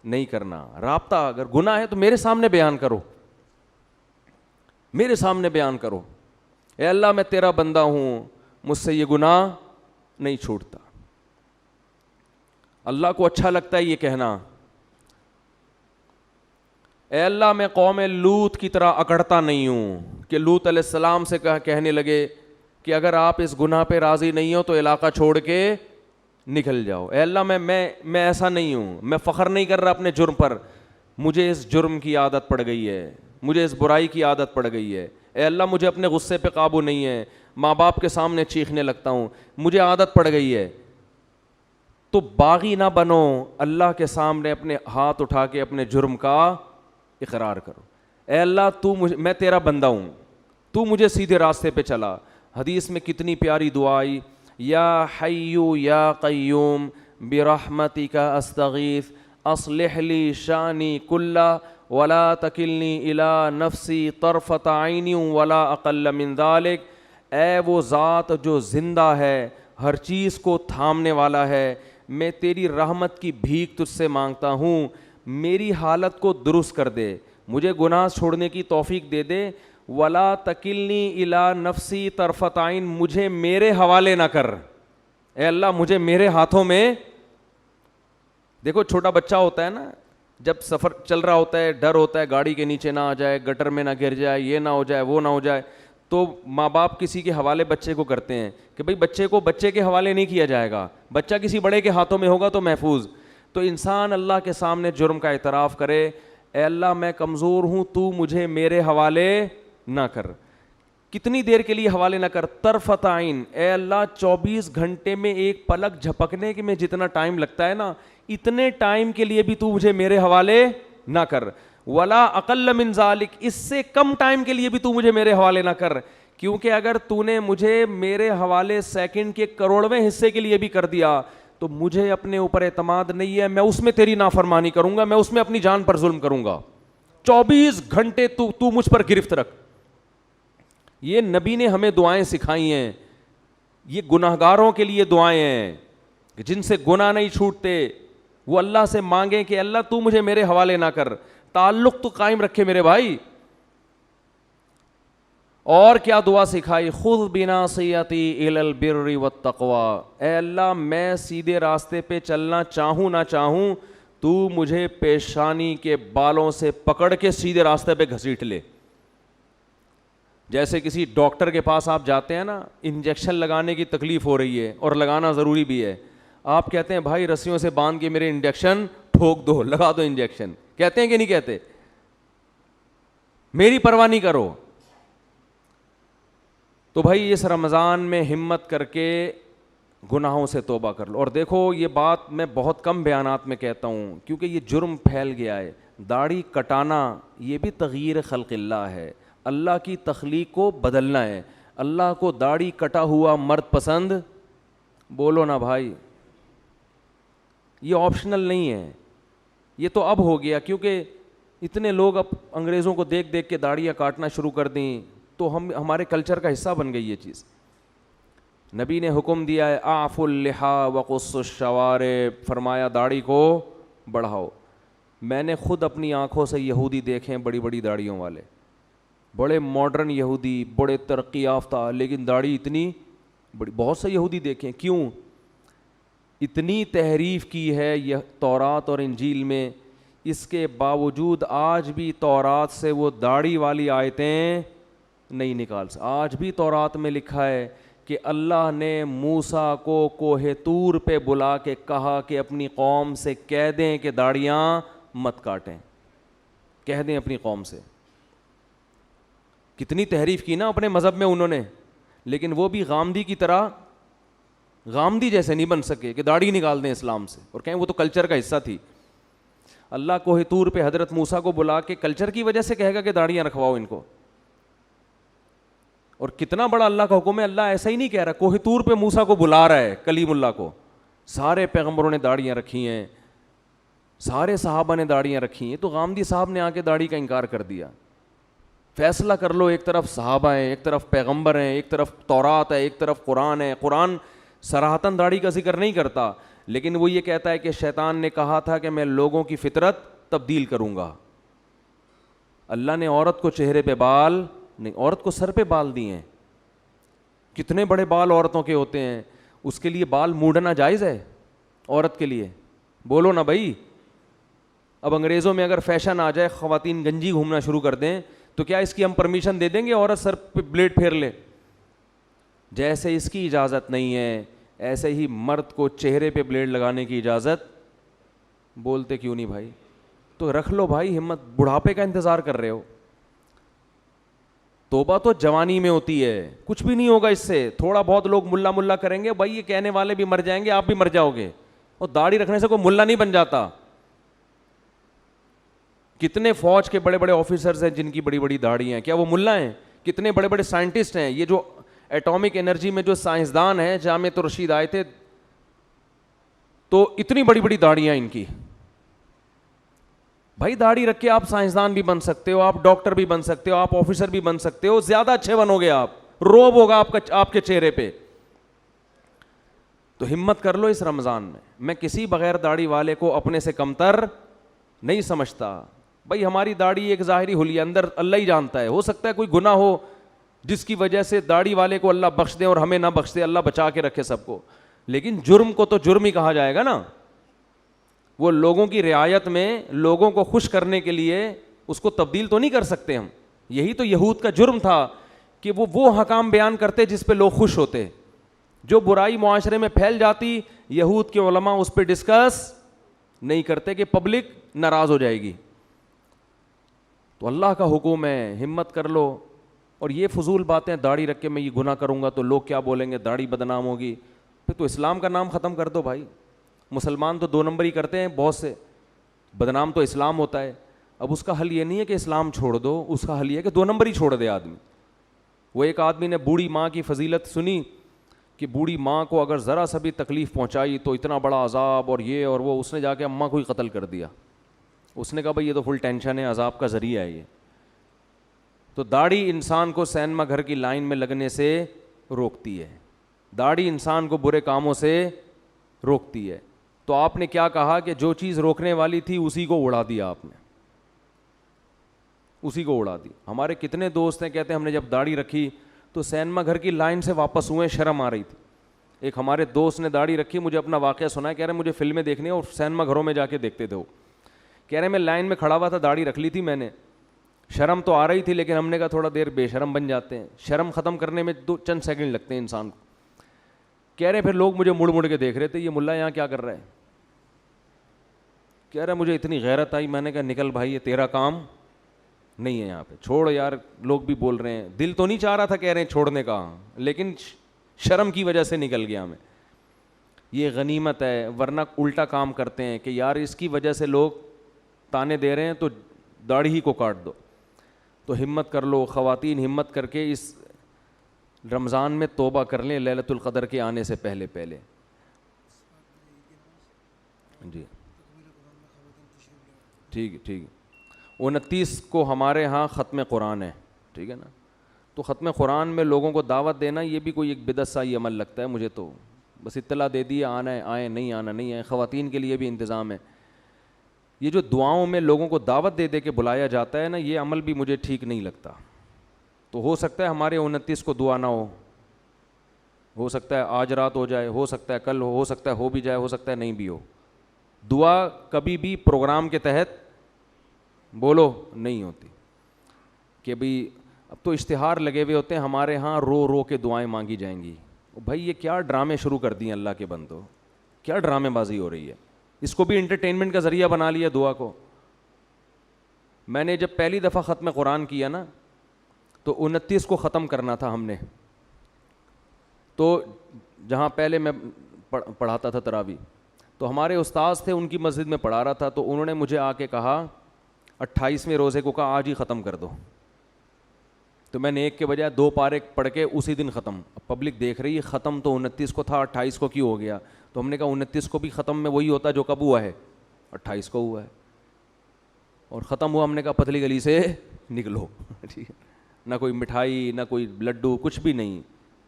S2: نہیں کرنا. رابطہ اگر گناہ ہے تو میرے سامنے بیان کرو, میرے سامنے بیان کرو, اے اللہ میں تیرا بندہ ہوں, مجھ سے یہ گناہ نہیں چھوٹتا. اللہ کو اچھا لگتا ہے یہ کہنا, اے اللہ میں قوم لوط کی طرح اکڑتا نہیں ہوں کہ لوط علیہ السلام سے کہنے لگے کہ اگر آپ اس گناہ پہ راضی نہیں ہو تو علاقہ چھوڑ کے نکل جاؤ. اے اللہ میں ایسا نہیں ہوں, میں فخر نہیں کر رہا اپنے جرم پر, مجھے اس جرم کی عادت پڑ گئی ہے, مجھے اس برائی کی عادت پڑ گئی ہے. اے اللہ مجھے اپنے غصے پہ قابو نہیں ہے, ماں باپ کے سامنے چیخنے لگتا ہوں, مجھے عادت پڑ گئی ہے. تو باغی نہ بنو, اللہ کے سامنے اپنے ہاتھ اٹھا کے اپنے جرم کا اقرار کرو. اے اللہ میں تیرا بندہ ہوں, تو مجھے سیدھے راستے پہ چلا. حدیث میں کتنی پیاری دعا آئی, یا حیو یا قیوم برحمتک استغیث اصلح لی شانی کلہ ولا تکلنی الی نفسی طرفۃ عین ولا اقل من ذلک. اے وہ ذات جو زندہ ہے, ہر چیز کو تھامنے والا ہے, میں تیری رحمت کی بھیک تجھ سے مانگتا ہوں, میری حالت کو درست کر دے, مجھے گناہ چھوڑنے کی توفیق دے دے. ولا تکلنی الی نفسی طرفۃ عین, مجھے میرے حوالے نہ کر, اے اللہ مجھے میرے ہاتھوں میں. دیکھو چھوٹا بچہ ہوتا ہے نا, جب سفر چل رہا ہوتا ہے, ڈر ہوتا ہے گاڑی کے نیچے نہ آ جائے, گٹر میں نہ گر جائے, یہ نہ ہو جائے, وہ نہ ہو جائے, تو ماں باپ کسی کے حوالے بچے کو کرتے ہیں کہ بھئی بچے کو بچے کے حوالے نہیں کیا جائے گا, بچہ کسی بڑے کے ہاتھوں میں ہوگا تو محفوظ. تو انسان اللہ کے سامنے جرم کا اعتراف کرے, اے اللہ میں کمزور ہوں, تو مجھے میرے حوالے نہ کر. کتنی دیر کے لیے حوالے نہ کر؟ طرفۃ عین, اے اللہ 24 گھنٹے میں ایک پلک جھپکنے کے میں جتنا ٹائم لگتا ہے نا, اتنے ٹائم کے لیے بھی تو مجھے میرے حوالے نہ کر. ولا اقل من ذالک, اس سے کم ٹائم کے لیے بھی تو مجھے میرے حوالے نہ کر, کیونکہ اگر تو نے مجھے میرے حوالے سیکنڈ کے کروڑویں حصے کے لیے بھی کر دیا تو مجھے اپنے اوپر اعتماد نہیں ہے, میں اس میں تیری نافرمانی کروں گا, میں اس میں اپنی جان پر ظلم کروں گا. 24 گھنٹے تو مجھ پر گرفت رکھ. یہ نبی نے ہمیں دعائیں سکھائی ہیں, یہ گناہگاروں کے لیے دعائیں ہیں جن سے گناہ نہیں چھوٹتے, وہ اللہ سے مانگیں کہ اللہ تو مجھے میرے حوالے نہ کر, تعلق تو قائم رکھے میرے بھائی. اور کیا دعا سکھائی؟ خذ بناصیتی الی البر والتقوی, اے اللہ میں سیدھے راستے پہ چلنا چاہوں نہ چاہوں, تو مجھے پیشانی کے بالوں سے پکڑ کے سیدھے راستے پہ گھسیٹ لے. جیسے کسی ڈاکٹر کے پاس آپ جاتے ہیں نا, انجیکشن لگانے کی تکلیف ہو رہی ہے اور لگانا ضروری بھی ہے, آپ کہتے ہیں بھائی رسیوں سے باندھ کے میرے انجیکشن ٹھوک دو, لگا دو انجیکشن, کہتے ہیں کہ نہیں کہتے؟ میری پرواہ نہیں کرو. تو بھائی اس رمضان میں ہمت کر کے گناہوں سے توبہ کر لو. اور دیکھو یہ بات میں بہت کم بیانات میں کہتا ہوں کیونکہ یہ جرم پھیل گیا ہے. داڑھی کٹانا یہ بھی تغییر خلق اللہ ہے, اللہ کی تخلیق کو بدلنا ہے. اللہ کو داڑھی کٹا ہوا مرد پسند؟ بولو نا بھائی, یہ آپشنل نہیں ہے, یہ تو اب ہو گیا کیونکہ اتنے لوگ اب انگریزوں کو دیکھ دیکھ کے داڑیاں کاٹنا شروع کر دیں تو ہمارے کلچر کا حصہ بن گئی یہ چیز. نبی نے حکم دیا ہے اعفوا اللحا وقصوا الشوارب, فرمایا داڑھی کو بڑھاؤ. میں نے خود اپنی آنکھوں سے یہودی دیکھے ہیں, بڑی بڑی داڑھیوں والے, بڑے ماڈرن یہودی, بڑے ترقی یافتہ, لیکن داڑھی اتنی بڑی. بہت سے یہودی دیکھیں, کیوں؟ اتنی تحریف کی ہے یہ تورات اور انجیل میں, اس کے باوجود آج بھی تورات سے وہ داڑھی والی آیتیں نہیں نکال سکتے. آج بھی تورات میں لکھا ہے کہ اللہ نے موسیٰ کو کوہ طور پہ بلا کے کہا کہ اپنی قوم سے کہہ دیں کہ داڑھیاں مت کاٹیں, کہہ دیں اپنی قوم سے. کتنی تحریف کی نا اپنے مذہب میں انہوں نے, لیکن وہ بھی غامدی کی طرح, غامدی جیسے نہیں بن سکے کہ داڑھی نکال دیں اسلام سے اور کہیں وہ تو کلچر کا حصہ تھی. اللہ کوہ طور پہ حضرت موسیٰ کو بلا کے کلچر کی وجہ سے کہے گا کہ داڑھیاں رکھواؤ ان کو. اور کتنا بڑا اللہ کا حکم ہے, اللہ ایسا ہی نہیں کہہ رہا, کوہ طور پہ موسیٰ کو بلا رہا ہے, کلیم اللہ کو. سارے پیغمبروں نے داڑھیاں رکھی ہیں, سارے صحابہ نے داڑھیاں رکھی ہیں, تو غامدی صاحب نے آ کے داڑھی کا انکار کر دیا. فیصلہ کر لو, ایک طرف صحابہ ہیں, ایک طرف پیغمبر ہیں, ایک طرف تورات ہے, ایک طرف قرآن ہے. قرآن صراحتاً داڑھی کا ذکر نہیں کرتا, لیکن وہ یہ کہتا ہے کہ شیطان نے کہا تھا کہ میں لوگوں کی فطرت تبدیل کروں گا. اللہ نے عورت کو چہرے پہ بال نہیں, عورت کو سر پہ بال دیے ہیں. کتنے بڑے بال عورتوں کے ہوتے ہیں, اس کے لیے بال موڑنا جائز ہے عورت کے لیے؟ بولو نا بھائی. اب انگریزوں میں اگر فیشن آ جائے, خواتین گنجی گھومنا شروع کر دیں, تو کیا اس کی ہم پرمیشن دے دیں گے عورت سر پہ بلیڈ پھیر لے؟ جیسے اس کی اجازت نہیں ہے, ایسے ہی مرد کو چہرے پہ بلیڈ لگانے کی اجازت. بولتے کیوں نہیں بھائی؟ تو رکھ لو بھائی ہمت, بڑھاپے کا انتظار کر رہے ہو. توبہ تو جوانی میں ہوتی ہے, کچھ بھی نہیں ہوگا اس سے. تھوڑا بہت لوگ ملا ملا کریں گے, بھائی یہ کہنے والے بھی مر جائیں گے, آپ بھی مر جاؤ گے. اور داڑھی رکھنے سے کوئی ملا نہیں بن جاتا. کتنے فوج کے بڑے بڑے آفیسرز ہیں جن کی بڑی بڑی داڑھی ہیں, کیا وہ ملا ہیں؟ کتنے بڑے بڑے سائنٹسٹ ہیں, یہ جو ایٹامک انرجی میں جو سائنسدان ہیں, جامعۃ الرشید آئے تھے تو اتنی بڑی بڑی داڑیاں ان کی. بھائی داڑھی رکھ کے آپ سائنسدان بھی بن سکتے ہو, آپ ڈاکٹر بھی بن سکتے ہو, آپ آفیسر بھی بن سکتے ہو, زیادہ اچھے بنو گے آپ. روب ہوگا آپ کے چہرے پہ. تو ہمت کر لو اس رمضان میں. میں کسی بغیر داڑھی والے کو اپنے سے کمتر نہیں سمجھتا. بھائی ہماری داڑھی ایک ظاہری حلیہ, اندر اللہ ہی جانتا ہے. ہو سکتا ہے کوئی گناہ ہو جس کی وجہ سے داڑھی والے کو اللہ بخش دے اور ہمیں نہ بخش دے, اللہ بچا کے رکھے سب کو, لیکن جرم کو تو جرم ہی کہا جائے گا نا. وہ لوگوں کی رعایت میں لوگوں کو خوش کرنے کے لیے اس کو تبدیل تو نہیں کر سکتے ہم. یہی تو یہود کا جرم تھا کہ وہ حکام بیان کرتے جس پہ لوگ خوش ہوتے. جو برائی معاشرے میں پھیل جاتی, یہود کے علماء اس پہ ڈسکس نہیں کرتے کہ پبلک ناراض ہو جائے گی. تو اللہ کا حکم ہے, ہمت کر لو. اور یہ فضول باتیں, داڑھی رکھ کے میں یہ گناہ کروں گا تو لوگ کیا بولیں گے, داڑھی بدنام ہوگی, پھر تو اسلام کا نام ختم کر دو بھائی. مسلمان تو 2 نمبر ہی کرتے ہیں بہت سے, بدنام تو اسلام ہوتا ہے. اب اس کا حل یہ نہیں ہے کہ اسلام چھوڑ دو, اس کا حل یہ ہے کہ 2 نمبر ہی چھوڑ دے آدمی. وہ ایک آدمی نے بوڑھی ماں کی فضیلت سنی کہ بوڑھی ماں کو اگر ذرا سا بھی تکلیف پہنچائی تو اتنا بڑا عذاب اور یہ اور وہ, اس نے جا کے اماں کو ہی قتل کر دیا. اس نے کہا بھائی یہ تو فل ٹینشن ہے, عذاب کا ذریعہ ہے یہ. تو داڑھی انسان کو سینما گھر کی لائن میں لگنے سے روکتی ہے, داڑھی انسان کو برے کاموں سے روکتی ہے. تو آپ نے کیا کہا کہ جو چیز روکنے والی تھی اسی کو اڑا دیا آپ نے, اسی کو اڑا دی. ہمارے کتنے دوست ہیں کہتے ہیں ہم نے جب داڑھی رکھی تو سینما گھر کی لائن سے واپس ہوئے, شرم آ رہی تھی. ایک ہمارے دوست نے داڑھی رکھی, مجھے اپنا واقعہ سنا, کہہ رہے مجھے فلمیں دیکھنی ہے اور سینما گھروں میں جا کے دیکھتے تھے وہ. کہہ رہے میں لائن میں کھڑا ہوا تھا, داڑھی رکھ لی تھی میں نے, شرم تو آ رہی تھی لیکن ہم نے کہا تھوڑا دیر بے شرم بن جاتے ہیں, شرم ختم کرنے میں 2 سیکنڈ لگتے ہیں انسان کو. کہہ رہے پھر لوگ مجھے مڑ مڑ کے دیکھ رہے تھے, یہ ملا یہاں کیا کر رہا ہے. کہہ رہا مجھے اتنی غیرت آئی, میں نے کہا نکل بھائی, یہ تیرا کام نہیں ہے یہاں پہ, چھوڑ یار. لوگ بھی بول رہے ہیں, دل تو نہیں چاہ رہا تھا کہہ رہے ہیں چھوڑنے کا, لیکن شرم کی وجہ سے نکل گیا میں. یہ غنیمت ہے, ورنہ الٹا کام کرتے ہیں کہ یار اس کی وجہ سے لوگ تانے دے رہے ہیں تو داڑھی ہی کو کاٹ دو. تو ہمت کر لو خواتین, ہمت کر کے اس رمضان میں توبہ کر لیں لیلۃ القدر کے آنے سے پہلے پہلے. جی ٹھیک ہے, ٹھیک ہے. 29 کو ہمارے ہاں ختم قرآن ہے, ٹھیک ہے نا. تو ختم قرآن میں لوگوں کو دعوت دینا یہ بھی کوئی ایک بدعت سا ہی عمل لگتا ہے مجھے. تو بس اطلاع دے دی, آنا ہے آئیں, نہیں آنا نہیں آئیں. خواتین کے لیے بھی انتظام ہے. یہ جو دعاؤں میں لوگوں کو دعوت دے دے کے بلایا جاتا ہے نا, یہ عمل بھی مجھے ٹھیک نہیں لگتا. تو ہو سکتا ہے ہمارے 29 کو دعا نہ ہو سکتا ہے آج رات ہو جائے, ہو سکتا ہے کل ہو سکتا ہے ہو بھی جائے, ہو سکتا ہے نہیں بھی ہو. دعا کبھی بھی پروگرام کے تحت بولو نہیں ہوتی کہ بھئی اب تو اشتہار لگے ہوئے ہوتے ہیں ہمارے ہاں, رو رو کے دعائیں مانگی جائیں گی. بھائی یہ کیا ڈرامے شروع کر دیے اللہ کے بندو, کیا ڈرامے بازی ہو رہی ہے. اس کو بھی انٹرٹینمنٹ کا ذریعہ بنا لیا دعا کو. میں نے جب پہلی دفعہ ختم قرآن کیا نا تو 29 کو ختم کرنا تھا ہم نے. تو جہاں پہلے میں پڑھاتا تھا تراویح, تو ہمارے استاذ تھے, ان کی مسجد میں پڑھا رہا تھا, تو انہوں نے مجھے آ کے کہا 28ویں روزے کو کہا آج ہی ختم کر دو. تو میں نے 1 کے بجائے 2 پارے پڑھ کے اسی دن ختم. اب پبلک دیکھ رہی ہے ختم تو 29 کو تھا, 28 کو کیوں ہو گیا. تو ہم نے کہا 29 کو بھی ختم میں وہی ہوتا جو کب ہوا ہے, 28 کو ہوا ہے. اور ختم ہوا, ہم نے کہا پتلی گلی سے نکلو. ٹھیک ہے, نہ کوئی مٹھائی نہ کوئی لڈو, کچھ بھی نہیں.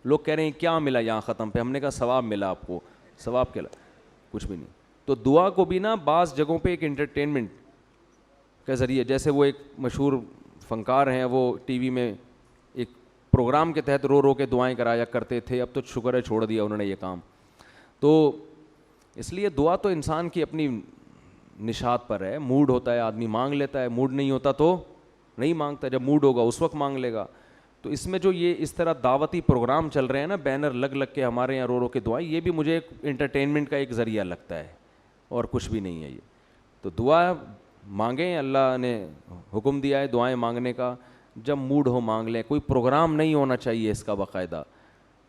S2: لوگ کہہ رہے ہیں کیا ملا یہاں ختم پہ, ہم نے کہا ثواب ملا آپ کو. ثواب کیا, کچھ بھی نہیں. تو دعا کو بھی نا بعض جگہوں پہ ایک انٹرٹینمنٹ کے ذریعے, جیسے وہ ایک مشہور فنکار ہیں, وہ ٹی وی میں ایک پروگرام کے تحت رو رو کے دعائیں کرایا کرتے تھے, اب تو شکر ہے چھوڑ دیا انہوں نے یہ کام. تو اس لیے دعا تو انسان کی اپنی نشاط پر ہے, موڈ ہوتا ہے آدمی مانگ لیتا ہے, موڈ نہیں ہوتا تو نہیں مانگتا, جب موڈ ہوگا اس وقت مانگ لے گا. تو اس میں جو یہ اس طرح دعوتی پروگرام چل رہے ہیں نا, بینر لگ لگ کے ہمارے یہاں رو رو کے دعائیں, یہ بھی مجھے ایک انٹرٹینمنٹ کا ایک ذریعہ لگتا ہے اور کچھ بھی نہیں ہے یہ. تو دعا مانگیں, اللہ نے حکم دیا ہے دعائیں مانگنے کا, جب موڈ ہو مانگ لیں. کوئی پروگرام نہیں ہونا چاہیے اس کا باقاعدہ.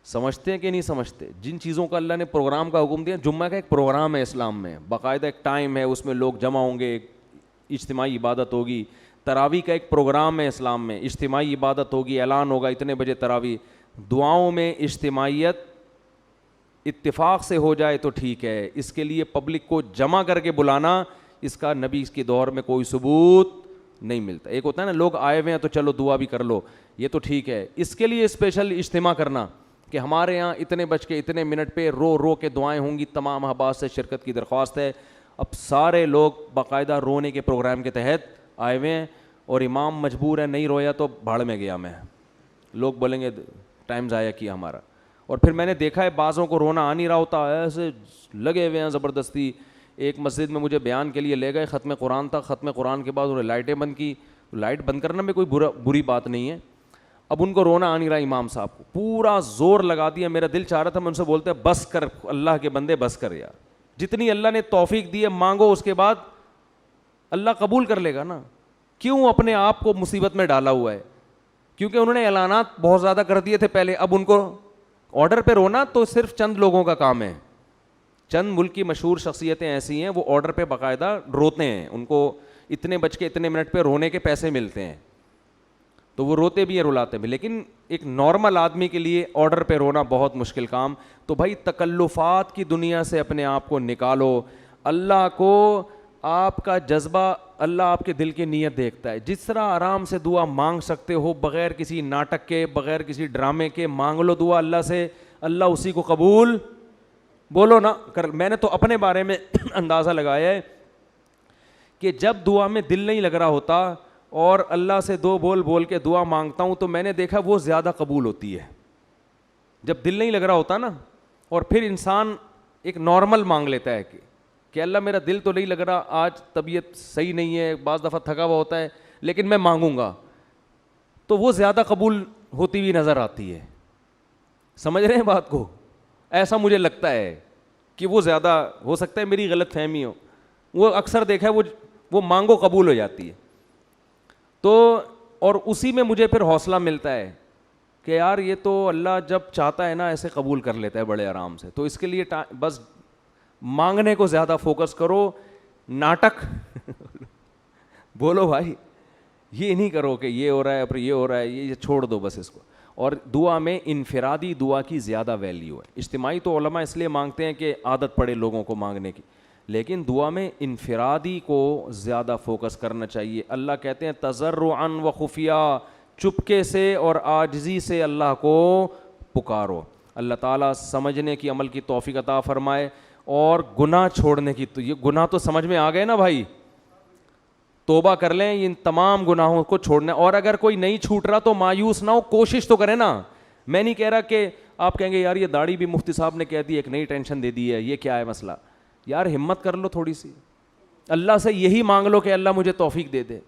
S2: سمجھتے ہیں کہ نہیں سمجھتے, جن چیزوں کا اللہ نے پروگرام کا حکم دیا, جمعہ کا ایک پروگرام ہے اسلام میں, باقاعدہ ایک ٹائم ہے, اس میں لوگ جمع ہوں گے, اجتماعی عبادت ہوگی. تراویح کا ایک پروگرام ہے اسلام میں, اجتماعی عبادت ہوگی, اعلان ہوگا اتنے بجے تراویح. دعاؤں میں اجتماعیت اتفاق سے ہو جائے تو ٹھیک ہے, اس کے لیے پبلک کو جمع کر کے بلانا, اس کا نبی کے دور میں کوئی ثبوت نہیں ملتا. ایک ہوتا ہے نا لوگ آئے ہوئے ہیں تو چلو دعا بھی کر لو, یہ تو ٹھیک ہے, اس کے لیے اسپیشل اجتماع کرنا کہ ہمارے یہاں اتنے بج کے اتنے منٹ پہ رو رو کے دعائیں ہوں گی, تمام احباب سے شرکت کی درخواست ہے. اب سارے لوگ باقاعدہ رونے کے پروگرام کے تحت آئے ہوئے ہیں اور امام مجبور ہے, نہیں رویا تو بھاڑ میں گیا میں, لوگ بولیں گے ٹائم ضائع کیا ہمارا. اور پھر میں نے دیکھا ہے بعضوں کو رونا آ نہیں رہا ہوتا, ایسے لگے ہوئے ہیں زبردستی. ایک مسجد میں مجھے بیان کے لیے لے گئے, ختم قرآن تھا, ختم قرآن کے بعد انہوں نے لائٹیں بند کی. لائٹ بند کرنا میں کوئی بری بات نہیں ہے, اب ان کو رونا آ نہیں رہا امام صاحب کو, پورا زور لگا دیا. میرا دل چاہ رہا تھا میں ان سے بولتے بس کر, اللہ کے بندے بس کر یار, جتنی اللہ نے توفیق دی ہے مانگو, اس کے بعد اللہ قبول کر لے گا نا. کیوں اپنے آپ کو مصیبت میں ڈالا ہوا ہے؟ کیونکہ انہوں نے اعلانات بہت زیادہ کر دیے تھے پہلے, اب ان کو آرڈر پہ رونا تو صرف چند لوگوں کا کام ہے. چند ملک کی مشہور شخصیتیں ایسی ہیں وہ آرڈر پہ باقاعدہ روتے ہیں, ان کو اتنے بج کے اتنے منٹ پہ رونے کے پیسے ملتے ہیں, تو وہ روتے بھی ہیں رلاتے بھی. لیکن ایک نارمل آدمی کے لیے آرڈر پہ رونا بہت مشکل کام. تو بھائی تکلفات کی دنیا سے اپنے آپ کو نکالو. اللہ کو آپ کا جذبہ, اللہ آپ کے دل کی نیت دیکھتا ہے. جس طرح آرام سے دعا مانگ سکتے ہو بغیر کسی ناٹک کے, بغیر کسی ڈرامے کے, مانگ لو دعا اللہ سے, اللہ اسی کو قبول بولو نا کر. میں نے تو اپنے بارے میں اندازہ لگایا ہے کہ جب دعا میں دل نہیں لگ رہا ہوتا اور اللہ سے دو بول بول کے دعا مانگتا ہوں تو میں نے دیکھا وہ زیادہ قبول ہوتی ہے. جب دل نہیں لگ رہا ہوتا نا, اور پھر انسان ایک نارمل مانگ لیتا ہے کہ اللہ میرا دل تو نہیں لگ رہا, آج طبیعت صحیح نہیں ہے, بعض دفعہ تھکا ہوا ہوتا ہے, لیکن میں مانگوں گا, تو وہ زیادہ قبول ہوتی ہوئی نظر آتی ہے. سمجھ رہے ہیں بات کو؟ ایسا مجھے لگتا ہے کہ وہ زیادہ, ہو سکتا ہے میری غلط فہمی ہو, وہ اکثر دیکھا ہے وہ مانگو قبول ہو جاتی ہے. تو اور اسی میں مجھے پھر حوصلہ ملتا ہے کہ یار یہ تو اللہ جب چاہتا ہے نا ایسے قبول کر لیتا ہے بڑے آرام سے. تو اس کے لیے بس مانگنے کو زیادہ فوکس کرو, ناٹک بولو بھائی, یہ نہیں کرو کہ یہ ہو رہا ہے پھر یہ ہو رہا ہے, یہ چھوڑ دو بس اس کو. اور دعا میں انفرادی دعا کی زیادہ ویلیو ہے. اجتماعی تو علماء اس لیے مانگتے ہیں کہ عادت پڑے لوگوں کو مانگنے کی, لیکن دعا میں انفرادی کو زیادہ فوکس کرنا چاہیے. اللہ کہتے ہیں تضرعا و خفیہ, چپکے سے اور عاجزی سے اللہ کو پکارو. اللہ تعالیٰ سمجھنے کی عمل کی توفیق عطا فرمائے, اور گناہ چھوڑنے کی. تو یہ گناہ تو سمجھ میں آ گئے نا بھائی, توبہ کر لیں ان تمام گناہوں کو چھوڑنا. اور اگر کوئی نہیں چھوٹ رہا تو مایوس نہ ہو, کوشش تو کریں نا. میں نہیں کہہ رہا کہ آپ کہیں گے یار یہ داڑھی بھی مفتی صاحب نے کہہ دی, ایک نئی ٹینشن دے دی ہے, یہ کیا ہے مسئلہ. یار ہمت کر لو تھوڑی سی, اللہ سے یہی مانگ لو کہ اللہ مجھے توفیق دے دے.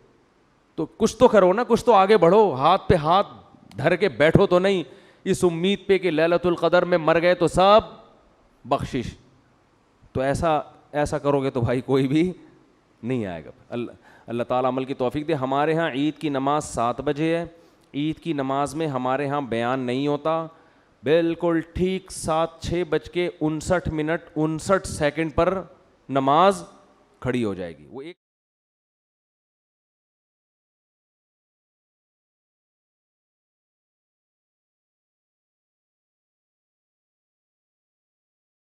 S2: تو کچھ تو کرو نا, کچھ تو آگے بڑھو, ہاتھ پہ ہاتھ دھر کے بیٹھو تو نہیں اس امید پہ کہ لیلۃ القدر میں مر گئے تو سب بخشش. تو ایسا کرو گے تو بھائی کوئی بھی نہیں آئے گا. اللہ تعالیٰ عمل کی توفیق دے. ہمارے ہاں عید کی نماز 7 بجے ہے. عید کی نماز میں ہمارے ہاں بیان نہیں ہوتا, بالکل ٹھیک 6:59 پر نماز کھڑی ہو جائے گی. وہ ایک